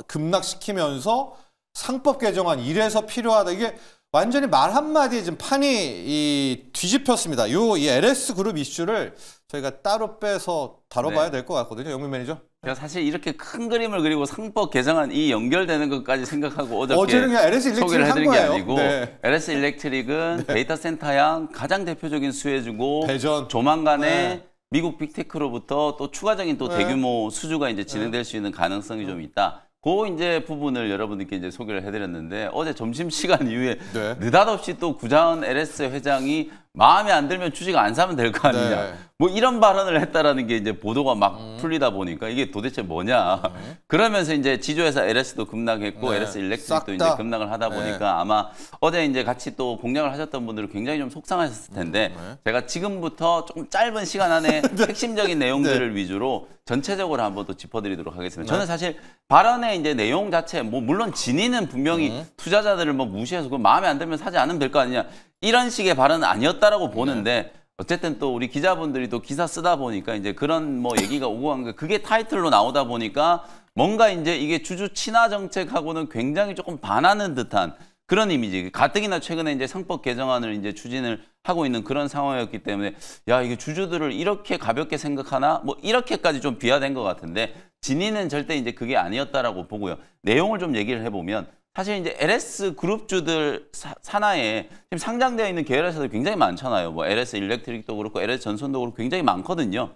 급락시키면서 상법 개정안 이래서 필요하다. 이게 완전히 말 한마디에 지금 판이 뒤집혔습니다. 이 LS그룹 이슈를 저희가 따로 빼서 다뤄봐야 될 것 같거든요. 영민 매니저. 제가 사실 이렇게 큰 그림을 그리고 상법 개정안이 연결되는 것까지 생각하고 어제는 그냥 LS 일렉트릭 소개를 해드린 게 거예요. 아니고 LS 일렉트릭은 데이터 센터양 가장 대표적인 수혜주고 대전. 조만간에 미국 빅테크로부터 또 추가적인 또 대규모 수주가 이제 진행될 수 있는 가능성이 좀 있다. 그 이제 부분을 여러분들께 이제 소개를 해드렸는데, 어제 점심시간 이후에 느닷없이 또 구자은 LS 회장이 마음에 안 들면 주식 안 사면 될 거 아니냐. 뭐 이런 발언을 했다라는 게 이제 보도가 막 풀리다 보니까 이게 도대체 뭐냐. 그러면서 이제 지주회사 LS도 급락했고 LS 일렉트릭도 이제 급락을 하다 보니까 아마 어제 이제 같이 또 공략을 하셨던 분들은 굉장히 좀 속상하셨을 텐데 제가 지금부터 조금 짧은 시간 안에 핵심적인 내용들을 위주로 전체적으로 한번 또 짚어드리도록 하겠습니다. 저는 사실 발언의 이제 내용 자체, 뭐 물론 진위는 분명히 투자자들을 뭐 무시해서 그 마음에 안 들면 사지 않으면 될 거 아니냐. 이런 식의 발언은 아니었다라고 보는데 어쨌든 또 우리 기자분들이 또 기사 쓰다 보니까 이제 그런 뭐 얘기가 오고 간 게 그게 타이틀로 나오다 보니까 뭔가 이제 이게 주주 친화 정책하고는 굉장히 조금 반하는 듯한 그런 이미지. 가뜩이나 최근에 이제 상법 개정안을 이제 추진을 하고 있는 그런 상황이었기 때문에 야, 이게 주주들을 이렇게 가볍게 생각하나? 뭐 이렇게까지 좀 비하된 것 같은데 진위는 절대 이제 그게 아니었다라고 보고요. 내용을 좀 얘기를 해보면 사실 이제 LS 그룹주들 산하에 지금 상장되어 있는 계열회사들 굉장히 많잖아요. 뭐 LS 일렉트릭도 그렇고 LS 전선도 그렇고 굉장히 많거든요.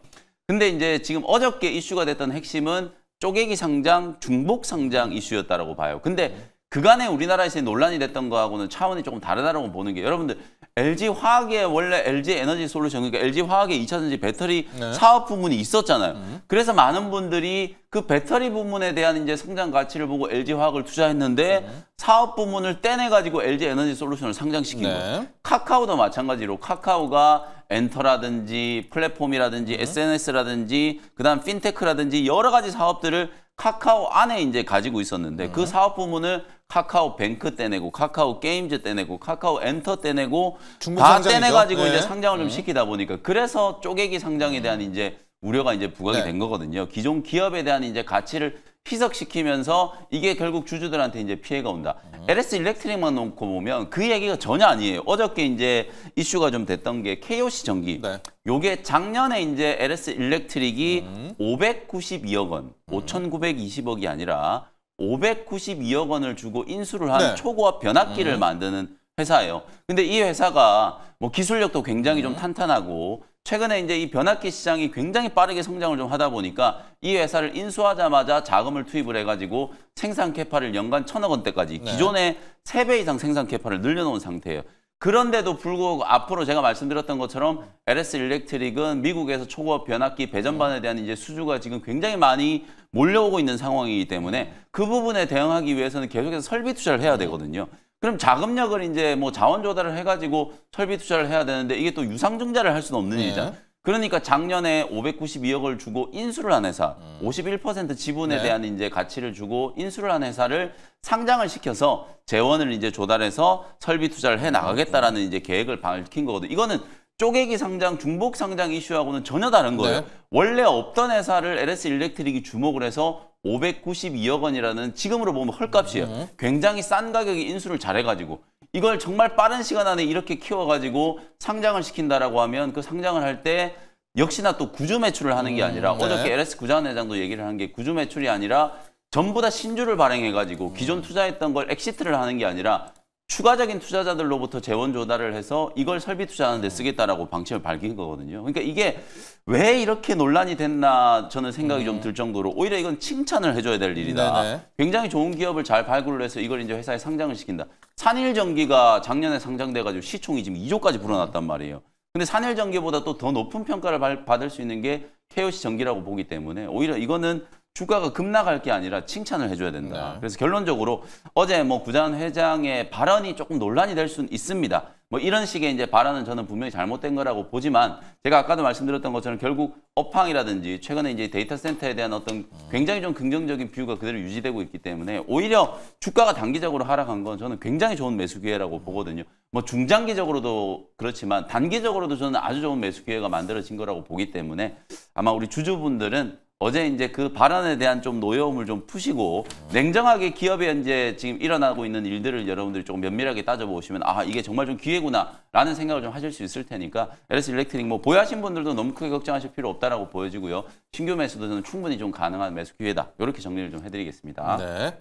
근데 이제 지금 어저께 이슈가 됐던 핵심은 쪼개기 상장, 중복 상장 이슈였다라고 봐요. 근데 그간에 우리나라에서 논란이 됐던 거하고는 차원이 조금 다르다라고 보는 게, 여러분들 LG화학의 원래 LG에너지솔루션, 그러니까 LG화학의 2차전지 배터리 사업 부문이 있었잖아요. 그래서 많은 분들이 그 배터리 부문에 대한 이제 성장 가치를 보고 LG화학을 투자했는데 사업 부문을 떼내가지고 LG에너지솔루션을 상장시킨 거예요. 카카오도 마찬가지로 카카오가 엔터라든지 플랫폼이라든지 SNS라든지 그다음 핀테크라든지 여러 가지 사업들을 카카오 안에 이제 가지고 있었는데 그 사업 부문을 카카오 뱅크 떼내고 카카오 게임즈 떼내고 카카오 엔터 떼내고 다 떼내가지고 이제 상장을 좀 시키다 보니까 그래서 쪼개기 상장에 대한 이제 우려가 이제 부각이 된 거거든요. 기존 기업에 대한 이제 가치를 희석시키면서 이게 결국 주주들한테 이제 피해가 온다. LS 일렉트릭만 놓고 보면 그 얘기가 전혀 아니에요. 어저께 이제 이슈가 좀 됐던 게 KOC 전기. 요게 작년에 이제 LS 일렉트릭이 592억 원, 5,920억이 아니라 592억 원을 주고 인수를 한 초고압 변압기를 만드는 회사예요. 근데 이 회사가 뭐 기술력도 굉장히 좀 탄탄하고 최근에 이제 이 변압기 시장이 굉장히 빠르게 성장을 좀 하다 보니까 이 회사를 인수하자마자 자금을 투입을 해가지고 생산 캐파를 연간 1,000억 원대까지 기존의 3배 이상 생산 캐파를 늘려놓은 상태예요. 그런데도 불구하고 앞으로 제가 말씀드렸던 것처럼 LS 일렉트릭은 미국에서 초고압 변압기 배전반에 대한 이제 수주가 지금 굉장히 많이 몰려오고 있는 상황이기 때문에 그 부분에 대응하기 위해서는 계속해서 설비 투자를 해야 되거든요. 그럼 자금력을 이제 뭐 자원 조달을 해가지고 설비 투자를 해야 되는데 이게 또 유상증자를 할 수는 없는 일이잖아요. 그러니까 작년에 592억을 주고 인수를 한 회사, 51% 지분에 네. 대한 이제 가치를 주고 인수를 한 회사를 상장을 시켜서 재원을 이제 조달해서 설비 투자를 해 나가겠다라는 이제 계획을 밝힌 거거든요. 이거는 쪼개기 상장, 중복 상장 이슈하고는 전혀 다른 거예요. 네. 원래 없던 회사를 LS 일렉트릭이 주목을 해서 592억 원이라는 지금으로 보면 헐값이에요. 굉장히 싼 가격에 인수를 잘해가지고 이걸 정말 빠른 시간 안에 이렇게 키워가지고 상장을 시킨다라고 하면 그 상장을 할 때 역시나 또 구주 매출을 하는 게 아니라 네. 어저께 LS 구자원 회장도 얘기를 한 게 구주 매출이 아니라 전부 다 신주를 발행해가지고 기존 투자했던 걸 엑시트를 하는 게 아니라 추가적인 투자자들로부터 재원 조달을 해서 이걸 설비 투자하는 데 쓰겠다라고 방침을 밝힌 거거든요. 그러니까 이게 왜 이렇게 논란이 됐나 저는 생각이 좀 들 정도로 오히려 이건 칭찬을 해줘야 될 일이다. 네네. 굉장히 좋은 기업을 잘 발굴을 해서 이걸 이제 회사에 상장을 시킨다. 산일전기가 작년에 상장돼가지고 시총이 지금 2조까지 불어났단 말이에요. 근데 산일전기보다 또 더 높은 평가를 받을 수 있는 게 KOC 전기라고 보기 때문에 오히려 이거는 주가가 급락할 게 아니라 칭찬을 해줘야 된다. 네. 그래서 결론적으로 어제 뭐 구자원 회장의 발언이 조금 논란이 될 수는 있습니다. 뭐 이런 식의 이제 발언은 저는 분명히 잘못된 거라고 보지만 제가 아까도 말씀드렸던 것처럼 결국 업황이라든지 최근에 이제 데이터 센터에 대한 어떤 굉장히 좀 긍정적인 뷰가 그대로 유지되고 있기 때문에 오히려 주가가 단기적으로 하락한 건 저는 굉장히 좋은 매수 기회라고 보거든요. 뭐 중장기적으로도 그렇지만 단기적으로도 저는 아주 좋은 매수 기회가 만들어진 거라고 보기 때문에 아마 우리 주주분들은 어제 이제 그 발언에 대한 좀 노여움을 좀 푸시고 냉정하게 기업에 이제 지금 일어나고 있는 일들을 여러분들이 조금 면밀하게 따져보시면 아 이게 정말 좀 기회구나라는 생각을 좀 하실 수 있을 테니까 LS 일렉트릭 뭐 보유하신 분들도 너무 크게 걱정하실 필요 없다라고 보여지고요. 신규 매수도 저는 충분히 좀 가능한 매수 기회다. 이렇게 정리를 좀 해드리겠습니다. 네.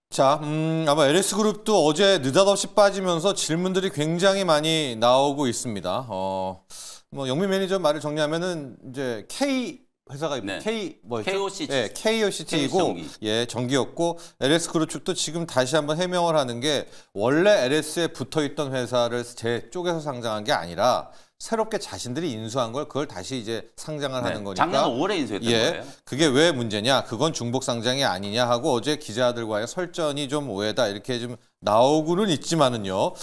자, 아마 LS그룹도 어제 느닷없이 빠지면서 질문들이 굉장히 많이 나오고 있습니다. 뭐 영민 매니저 말을 정리하면은 이제 K 회사가 네. K 뭐였죠? KOC. 예, KOCT이고 전기. 예, 전기였고 LS그룹 측도 지금 다시 한번 해명을 하는 게 원래 LS에 붙어 있던 회사를 재쪽에서 상장한 게 아니라 새롭게 자신들이 인수한 걸 그걸 다시 이제 상장을 하는 거니까. 작년 5월에 인수했던 예, 거예요. 그게 왜 문제냐? 그건 중복 상장이 아니냐 하고 어제 기자들과의 설전이 좀 오해다 이렇게 좀 나오고는 있지만은요.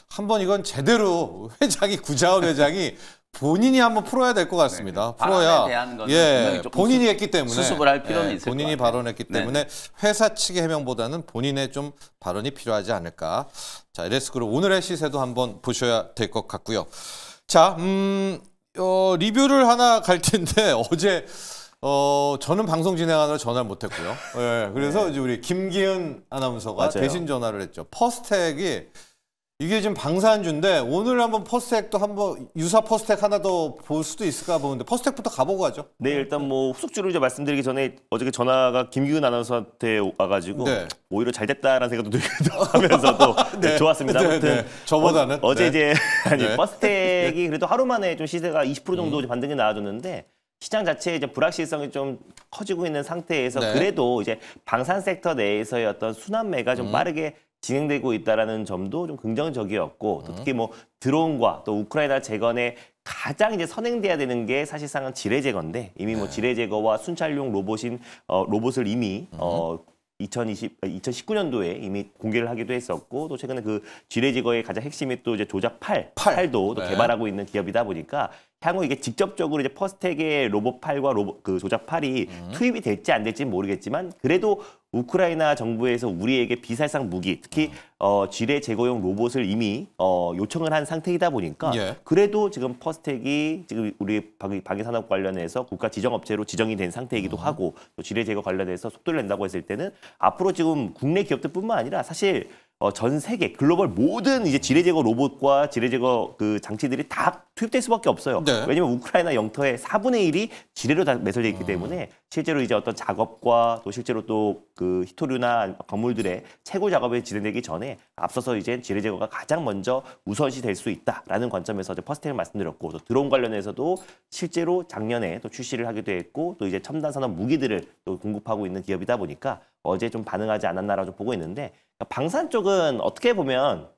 한번 이건 제대로 회장이 구자원 회장이 본인이 한번 풀어야 될 것 같습니다. 풀어야 발언에 대한 거는 분명히 조금 본인이 했기 때문에 수습을 할 필요는 있을 본인이 것 같아요. 발언했기 때문에 회사 측의 해명보다는 본인의 좀 발언이 필요하지 않을까. 자, LS그룹 오늘의 시세도 한번 보셔야 될 것 같고요. 자, 리뷰를 하나 갈 텐데 어제 저는 방송 진행하느라 전화를 못했고요. 예, 그래서 이제 우리 김기은 아나운서가 맞아요. 대신 전화를 했죠. 퍼스텍이 이게 지금 방산주인데 오늘 한번 퍼스텍도 한번 유사 퍼스텍 하나 더 볼 수도 있을까 보는데 퍼스텍부터 가보고 하죠. 네, 일단 뭐 후속주를 이제 말씀드리기 전에 어저께 전화가 김기훈 아나운서한테 와가지고 네. 오히려 잘 됐다라는 생각도 들기도 하면서도 네. 좋았습니다. 네, 아무튼 네. 저보다는 어제 네. 이제 아니 네. 퍼스텍이 그래도 하루 만에 좀 시세가 20% 정도 반등이 나와줬는데 시장 자체에 이제 불확실성이 좀 커지고 있는 상태에서 네. 그래도 이제 방산 섹터 내에서의 어떤 순환매가 좀 빠르게 진행되고 있다라는 점도 좀 긍정적이었고 또 특히 뭐 드론과 또 우크라이나 재건에 가장 이제 선행돼야 되는 게 사실상은 지뢰 제거인데 이미 뭐 지뢰 제거와 순찰용 로봇을 이미 2019년도에 이미 공개를 하기도 했었고 또 최근에 그 지뢰 제거의 가장 핵심이 또 이제 조작 팔도 또 네. 개발하고 있는 기업이다 보니까 향후 이게 직접적으로 이제 퍼스텍의 로봇 팔과 그 조작 팔이 투입이 될지 안 될지는 모르겠지만 그래도 우크라이나 정부에서 우리에게 비살상 무기 특히 지뢰 제거용 로봇을 이미 요청을 한 상태이다 보니까 예. 그래도 지금 퍼스텍이 지금 우리 방위산업 관련해서 국가 지정업체로 지정이 된 상태이기도 하고 또 지뢰 제거 관련해서 속도를 낸다고 했을 때는 앞으로 지금 국내 기업들뿐만 아니라 사실 전 세계 글로벌 모든 이제 지뢰 제거 로봇과 지뢰 제거 그 장치들이 다 투입될 수밖에 없어요. 네. 왜냐면 우크라이나 영토의 4분의 1이 지뢰로 다 매설되어 있기 때문에 실제로 이제 어떤 작업과 또 실제로 또 그 히토류나 건물들의 채굴 작업이 진행되기 전에 앞서서 이제 지뢰 제거가 가장 먼저 우선시 될 수 있다라는 관점에서 이제 퍼스텍을 말씀드렸고 또 드론 관련해서도 실제로 작년에 또 출시를 하기도 했고 또 이제 첨단 산업 무기들을 또 공급하고 있는 기업이다 보니까 어제 좀 반응하지 않았나라고 좀 보고 있는데 방산 쪽은 어떻게 보면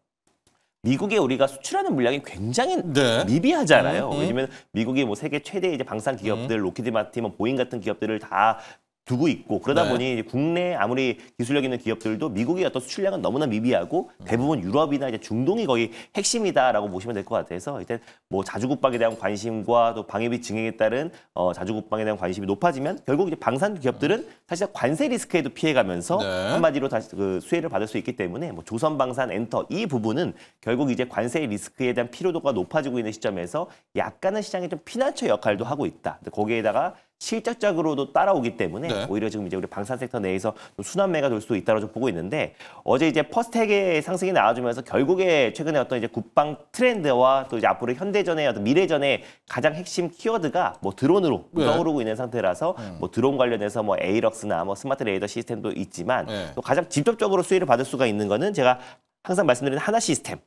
미국에 우리가 수출하는 물량이 굉장히 네. 미비하잖아요. 왜냐면 미국이 뭐 세계 최대 이제 방산 기업들, 로키드 마틴, 뭐 보잉 같은 기업들을 다 두고 있고 그러다 네. 보니 이제 국내 아무리 기술력 있는 기업들도 미국의 어떤 수출량은 너무나 미비하고 대부분 유럽이나 이제 중동이 거의 핵심이다라고 보시면 될 것 같아서 일단 뭐 자주국방에 대한 관심과 또 방위비 증액에 따른 자주국방에 대한 관심이 높아지면 결국 이제 방산 기업들은 사실 관세 리스크에도 피해가면서 네. 한마디로 다시 그 수혜를 받을 수 있기 때문에 뭐 조선방산 엔터 이 부분은 결국 이제 관세 리스크에 대한 필요도가 높아지고 있는 시점에서 약간은 시장에 좀 피난처 역할도 하고 있다. 근데 거기에다가 실적적으로도 따라오기 때문에 네. 오히려 지금 이제 우리 방산 섹터 내에서 좀 순환매가 될 수도 있다고 좀 보고 있는데 어제 이제 퍼스텍의 상승이 나와주면서 결국에 최근에 어떤 이제 국방 트렌드와 또 이제 앞으로 현대전의 어떤 미래전의 가장 핵심 키워드가 뭐 드론으로 네. 떠오르고 있는 상태라서 뭐 드론 관련해서 뭐 에이럭스나 뭐 스마트 레이더 시스템도 있지만 네. 또 가장 직접적으로 수혜를 받을 수가 있는 거는 제가 항상 말씀드리는 하나 시스템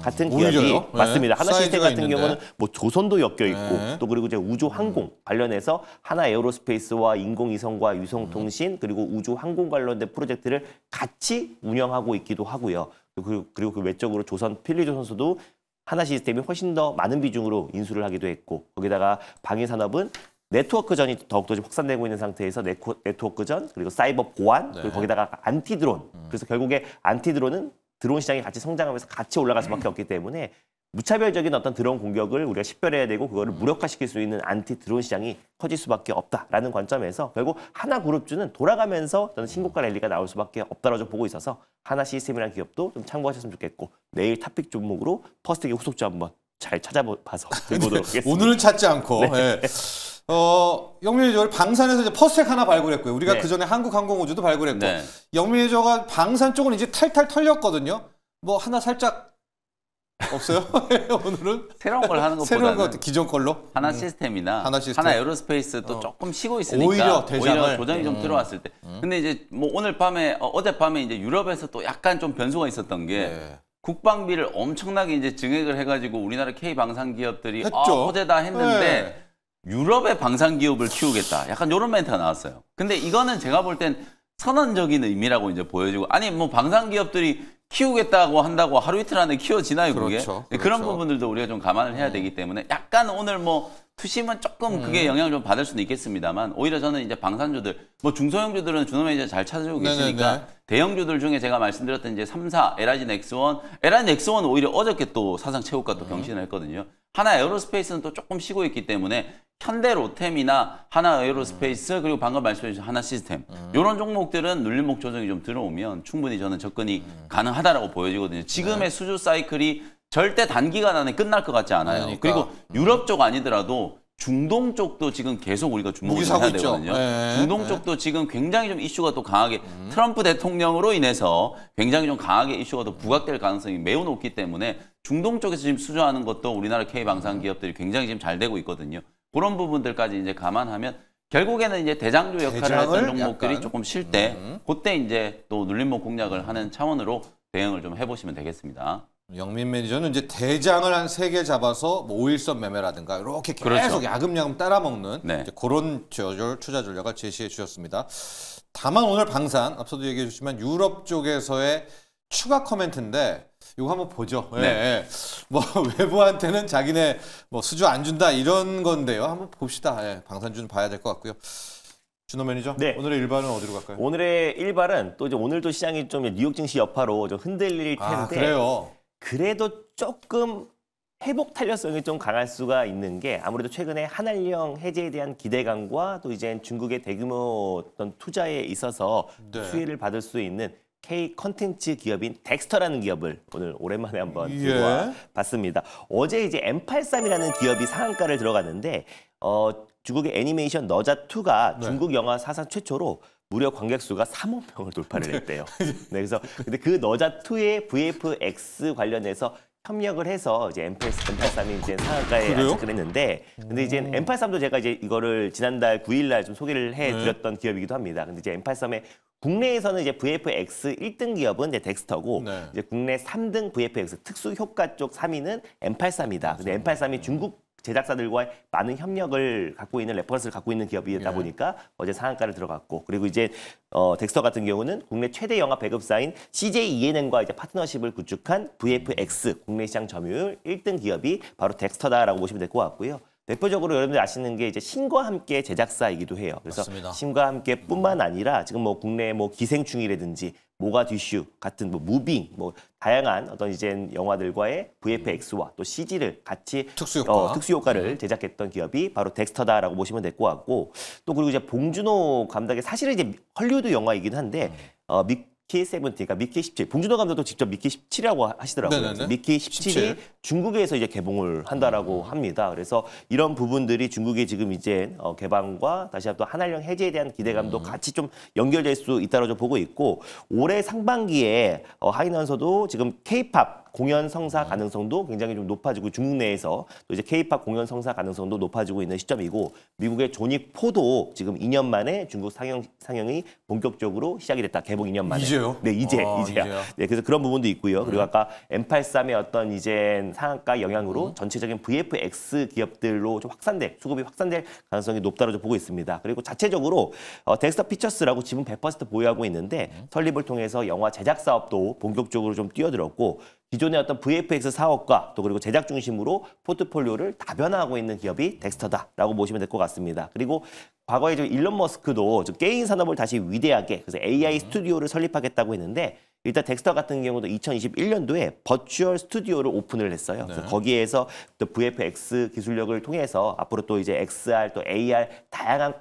같은 기업이 오히려요? 맞습니다. 네. 하나 시스템 사이즈가 같은 있는데. 경우는 뭐 조선도 엮여 있고 네. 또 그리고 이제 우주 항공 관련해서 하나 에어로스페이스와 인공위성과 유성통신 그리고 우주 항공 관련된 프로젝트를 같이 운영하고 있기도 하고요. 그리고 그 외적으로 조선 필리조 선수도 하나 시스템이 훨씬 더 많은 비중으로 인수를 하기도 했고 거기다가 방위 산업은 네트워크전이 더욱더 확산되고 있는 상태에서 네트워크전 그리고 사이버 보안 그리고 거기다가 안티드론 그래서 결국에 안티드론은 드론 시장이 같이 성장하면서 같이 올라갈 수밖에 없기 때문에 무차별적인 어떤 드론 공격을 우리가 식별해야 되고 그거를 무력화시킬 수 있는 안티 드론 시장이 커질 수밖에 없다라는 관점에서 결국 하나 그룹주는 돌아가면서 저는 신고가 랠리가 나올 수밖에 없다라고 좀 보고 있어서 하나 시스템이라는 기업도 좀 참고하셨으면 좋겠고 내일 탑픽 종목으로 퍼스텍의 후속주 한번 잘 찾아봐서 들고오도록 하겠습니다. 오늘은 찾지 않고. 예. 영민이저 방산에서 이제 퍼스텍 하나 발굴했고요. 우리가 네. 그 전에 한국항공우주도 발굴했고 네. 영민이저가 방산 쪽은 이제 탈탈 털렸거든요. 뭐 하나 살짝 없어요? 오늘은 새로운 걸 하는 새로운 것보다는 거 기존 걸로 하나 시스템이나 하나 시스템. 하나 에어로스페이스 또 조금 쉬고 있으니까 오히려 대장을. 조정이 좀 들어왔을 때. 근데 이제 뭐 오늘 밤에 어젯밤에 이제 유럽에서 또 약간 좀 변수가 있었던 게 네. 국방비를 엄청나게 이제 증액을 해가지고 우리나라 K 방산 기업들이 했죠. 호재다 했는데 네. 유럽의 방산 기업을 키우겠다. 약간 이런 멘트가 나왔어요. 근데 이거는 제가 볼 땐 선언적인 의미라고 이제 보여지고 아니 뭐 방산 기업들이 키우겠다고 한다고 하루 이틀 안에 키워지나요, 그게? 그렇죠, 그런 그렇죠. 부분들도 우리가 좀 감안을 해야 되기 때문에 약간 오늘 뭐 투심은 조금 그게 영향을 좀 받을 수는 있겠습니다만 오히려 저는 이제 방산주들 뭐 중소형주들은 준호맨이 이제 잘 찾아주고 계시니까 네네네. 대형주들 중에 제가 말씀드렸던 이제 3사, LIG 넥스원, LIG 넥스원 오히려 어저께 또 사상 최고가 또 경신을 했거든요. 하나 에어로스페이스는 또 조금 쉬고 있기 때문에 현대 로템이나 하나 에어로스페이스 그리고 방금 말씀해 주신 하나 시스템 이런 종목들은 눌림목 조정이 좀 들어오면 충분히 저는 접근이 가능하다라고 보여지거든요. 지금의 수주 사이클이 절대 단기간 안에 끝날 것 같지 않아요. 그러니까. 그리고 유럽 쪽 아니더라도 중동 쪽도 지금 계속 우리가 주목을 무기 해야 사고 있죠. 되거든요. 네, 중동 네. 쪽도 지금 굉장히 좀 이슈가 또 강하게 트럼프 대통령으로 인해서 굉장히 좀 강하게 이슈가 더 부각될 가능성이 매우 높기 때문에 중동 쪽에서 지금 수주하는 것도 우리나라 K 방산 기업들이 굉장히 지금 잘 되고 있거든요. 그런 부분들까지 이제 감안하면 결국에는 이제 대장주 역할을 대장을 했던 종목들이 약간. 조금 쉴 때 그때 이제 또 눌림목 공략을 하는 차원으로 대응을 좀 해보시면 되겠습니다. 영민 매니저는 이제 대장을 한 3개 잡아서 뭐 5일선 매매라든가 이렇게 계속 그렇죠. 야금야금 따라먹는 네. 이제 그런 투자 전략을 제시해 주셨습니다. 다만 오늘 방산 앞서도 얘기해 주시면 유럽 쪽에서의 추가 코멘트인데 이거 한번 보죠. 예, 네. 예. 뭐 외부한테는 자기네 뭐 수주 안 준다 이런 건데요. 한번 봅시다. 예, 방산주는 봐야 될 것 같고요. 준호 매니저, 네. 오늘의 일반은 어디로 갈까요? 오늘의 일발은 또 이제 오늘도 시장이 좀 뉴욕 증시 여파로 좀 흔들릴 텐데 아, 그래요. 그래도 조금 회복 탄력성이 좀 강할 수가 있는 게 아무래도 최근에 한한령 해제에 대한 기대감과 또 이제 중국의 대규모 어떤 투자에 있어서 네. 수혜를 받을 수 있는 K 컨텐츠 기업인 덱스터라는 기업을 오늘 오랜만에 한번 예. 들고 와봤습니다. 어제 이제 M83이라는 기업이 상한가를 들어갔는데 중국의 애니메이션 너자2가 네. 중국 영화 사상 최초로 무려 관객 수가 3억 명을 돌파를 했대요. 네, 그래서 근데 그 너자2의 VFX 관련해서 협력을 해서 이제 M83이 이제 상한가에 그래요? 안착을 했는데 근데 이제 M83도 제가 이제 이거를 지난달 9일 날 좀 소개를 해 드렸던 기업이기도 합니다. 근데 이제 M83의 국내에서는 이제 VFX 1등 기업은 이제 덱스터고 네. 이제 국내 3등 VFX 특수 효과 쪽 3위는 M83이다. 근데 M83이 중국 제작사들과의 많은 협력을 갖고 있는 레퍼런스를 갖고 있는 기업이다 예. 보니까 어제 상한가를 들어갔고 그리고 이제 덱스터 같은 경우는 국내 최대 영화 배급사인 CJ ENM과 이제 파트너십을 구축한 VFX 국내 시장 점유율 1등 기업이 바로 덱스터다라고 보시면 될 것 같고요. 대표적으로 여러분들 아시는 게 이제 신과 함께 제작사이기도 해요. 그래서 맞습니다. 신과 함께뿐만 아니라 지금 뭐 국내 뭐 기생충이라든지 모가디슈 같은 뭐 무빙 뭐 다양한 어떤 이제 영화들과의 VFX와 또 CG를 같이 특수 효과를 제작했던 기업이 바로 덱스터다라고 보시면 될 것 같고 또 그리고 이제 봉준호 감독의 사실은 이제 헐리우드 영화이긴 한데 미키 17, 그러니까 미키 17. 봉준호 감독도 직접 미키 17이라고 하시더라고요. 미키 17이 중국에서 이제 개봉을 한다라고 합니다. 그래서 이런 부분들이 중국의 지금 이제 개방과 다시 한번 또 한한령 해제에 대한 기대감도 같이 좀 연결될 수 있다고 좀 보고 있고 올해 상반기에 하이넌서도 지금 K-팝 공연 성사 가능성도 굉장히 좀 높아지고 중국 내에서 또 이제 K-팝 공연 성사 가능성도 높아지고 있는 시점이고 미국의 존윅 4도 지금 2년 만에 중국 상영이 본격적으로 시작이 됐다. 개봉 2년 만에. 이제요? 네, 이제야. 네, 그래서 그런 부분도 있고요. 그리고 아까 M83의 어떤 이제 상한가 영향으로 전체적인 VFX 기업들로 좀 수급이 확산될 가능성이 높다고 좀 보고 있습니다. 그리고 자체적으로 덱스터 피처스라고 지분 100% 보유하고 있는데 설립을 통해서 영화 제작 사업도 본격적으로 좀 뛰어들었고 기존의 어떤 VFX 사업과 또 그리고 제작 중심으로 포트폴리오를 다변화하고 있는 기업이 덱스터다라고 보시면 될 것 같습니다. 그리고 과거에 일론 머스크도 게임 산업을 다시 위대하게 그래서 AI 스튜디오를 설립하겠다고 했는데 일단 덱스터 같은 경우도 2021년도에 버추얼 스튜디오를 오픈을 했어요. 그래서 거기에서 또 VFX 기술력을 통해서 앞으로 또 이제 XR 또 AR 다양한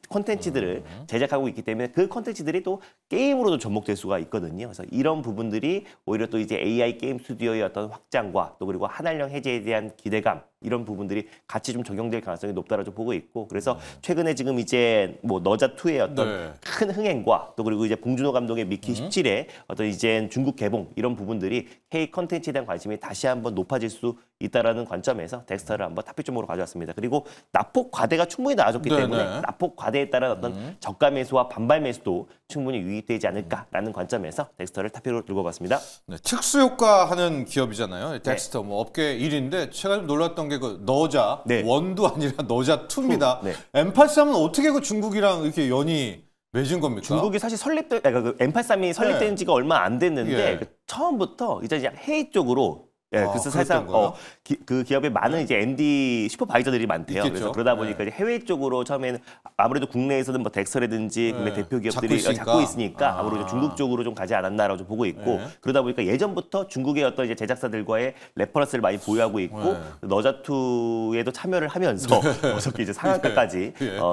콘텐츠들을 제작하고 있기 때문에 그 콘텐츠들이 또 게임으로도 접목될 수가 있거든요. 그래서 이런 부분들이 오히려 또 이제 AI 게임 스튜디오의 어떤 확장과 또 그리고 한한령 해제에 대한 기대감 이런 부분들이 같이 좀 적용될 가능성이 높다고 좀 보고 있고 그래서 최근에 지금 이제 뭐 너자2의 어떤 큰 흥행과 또 그리고 이제 봉준호 감독의 미키 17의 어떤 이제 중국 개봉 이런 부분들이 K 컨텐츠에 대한 관심이 다시 한번 높아질 수 있다라는 관점에서 덱스터를 한번 탑픽점으로 가져왔습니다. 그리고 낙폭 과대가 충분히 나와줬기 때문에 낙폭 과대에 따른 어떤 저가 매수와 반발 매수도 충분히 유입되지 않을까라는 관점에서 덱스터를 탑픽으로 들고 갔습니다. 네, 특수효과 하는 기업이잖아요. 덱스터 뭐 업계 1위인데 제가 좀 놀랐던 게 그 너자 원도 아니라 너자 2입니다. M83은 어떻게 그 중국이랑 이렇게 연이 맺은 겁니까? 중국이 사실 그 M83이 설립된 지가 얼마 안 됐는데 처음부터 이제 해외 쪽으로 그래서 사실상 그 기업에 많은 이제 MD 슈퍼바이저들이 많대요. 있겠죠. 그래서 그러다 보니까 이제 해외 쪽으로 처음에는 아무래도 국내에서는 뭐 덱스터라든지 국내 대표 기업들이 잡고 있으니까 아무래도 중국 쪽으로 좀 가지 않았나라고 좀 보고 있고 그러다 보니까 예전부터 중국의 어떤 이제 제작사들과의 레퍼런스를 많이 보유하고 있고 너자2에도 참여를 하면서 어저께 이제 상한가까지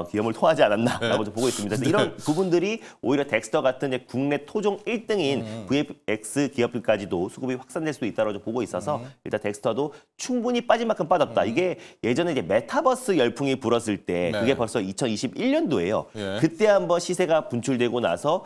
기염을 통하지 않았나라고 좀 보고 있습니다. 그래서 이런 부분들이 오히려 덱스터 같은 이제 국내 토종 1등인 VFX 기업들까지도 수급이 확산될 수 있다고 좀 보고 있어서 일단 덱스터도 충분히 빠진 만큼 빠졌다. 이게 예전에 이제 메타버스 열풍이 불었을 때 그게 벌써 2021년도예요. 그때 한번 시세가 분출되고 나서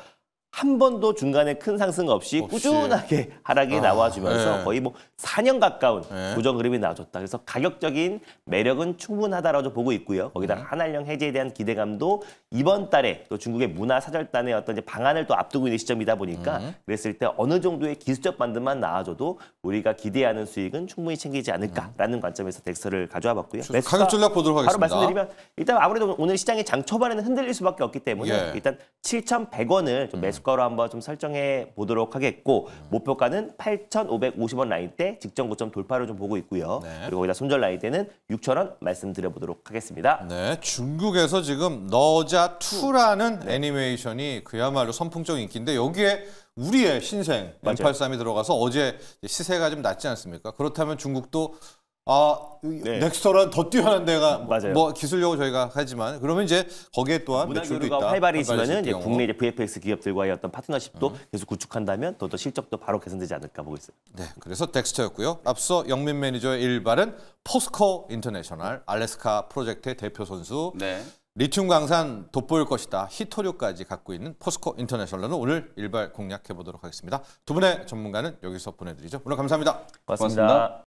한 번도 중간에 큰 상승 없이 꾸준하게 하락이 나와주면서 거의 뭐 4년 가까운 고정 그림이 나와줬다. 그래서 가격적인 매력은 충분하다라고 보고 있고요. 거기다 한한령 해제에 대한 기대감도 이번 달에 또 중국의 문화사절단의 어떤 이제 방안을 또 앞두고 있는 시점이다 보니까 그랬을 때 어느 정도의 기술적 반등만 나와줘도 우리가 기대하는 수익은 충분히 챙기지 않을까라는 관점에서 덱스터를 가져와 봤고요. 가격 전략 보도록 하겠습니다. 바로 말씀드리면 일단 아무래도 오늘 시장이 장 초반에는 흔들릴 수밖에 없기 때문에 일단 7,100원을 좀 매수가로 한번 좀 설정해 보도록 하겠고 목표가는 8,550원 라인대 직전 고점 돌파를 좀 보고 있고요. 그리고 거기다 손절 라인대는 6,000원 말씀드려 보도록 하겠습니다. 네, 중국에서 지금 너자2라는 애니메이션이 그야말로 선풍적 인기인데 여기에 우리의 신생 M83이 들어가서 어제 시세가 좀 낮지 않습니까? 그렇다면 중국도 넥스터란 더 뛰어난 데가 뭐 기술력을 저희가 하지만 그러면 이제 거기에 또한 매출도 있다. 활발해지면은 이제 국내 이제 VFX 기업들과의 어떤 파트너십도 계속 구축한다면 더 실적도 바로 개선되지 않을까 보고 있어요. 네, 그래서 덱스터였고요. 앞서 영민 매니저의 일발은 포스코 인터내셔널 알래스카 프로젝트의 대표 선수. 리튬 광산 돋보일 것이다. 히토류까지 갖고 있는 포스코 인터내셔널은 오늘 일발 공략해 보도록 하겠습니다. 두 분의 전문가는 여기서 보내드리죠. 오늘 감사합니다. 고맙습니다.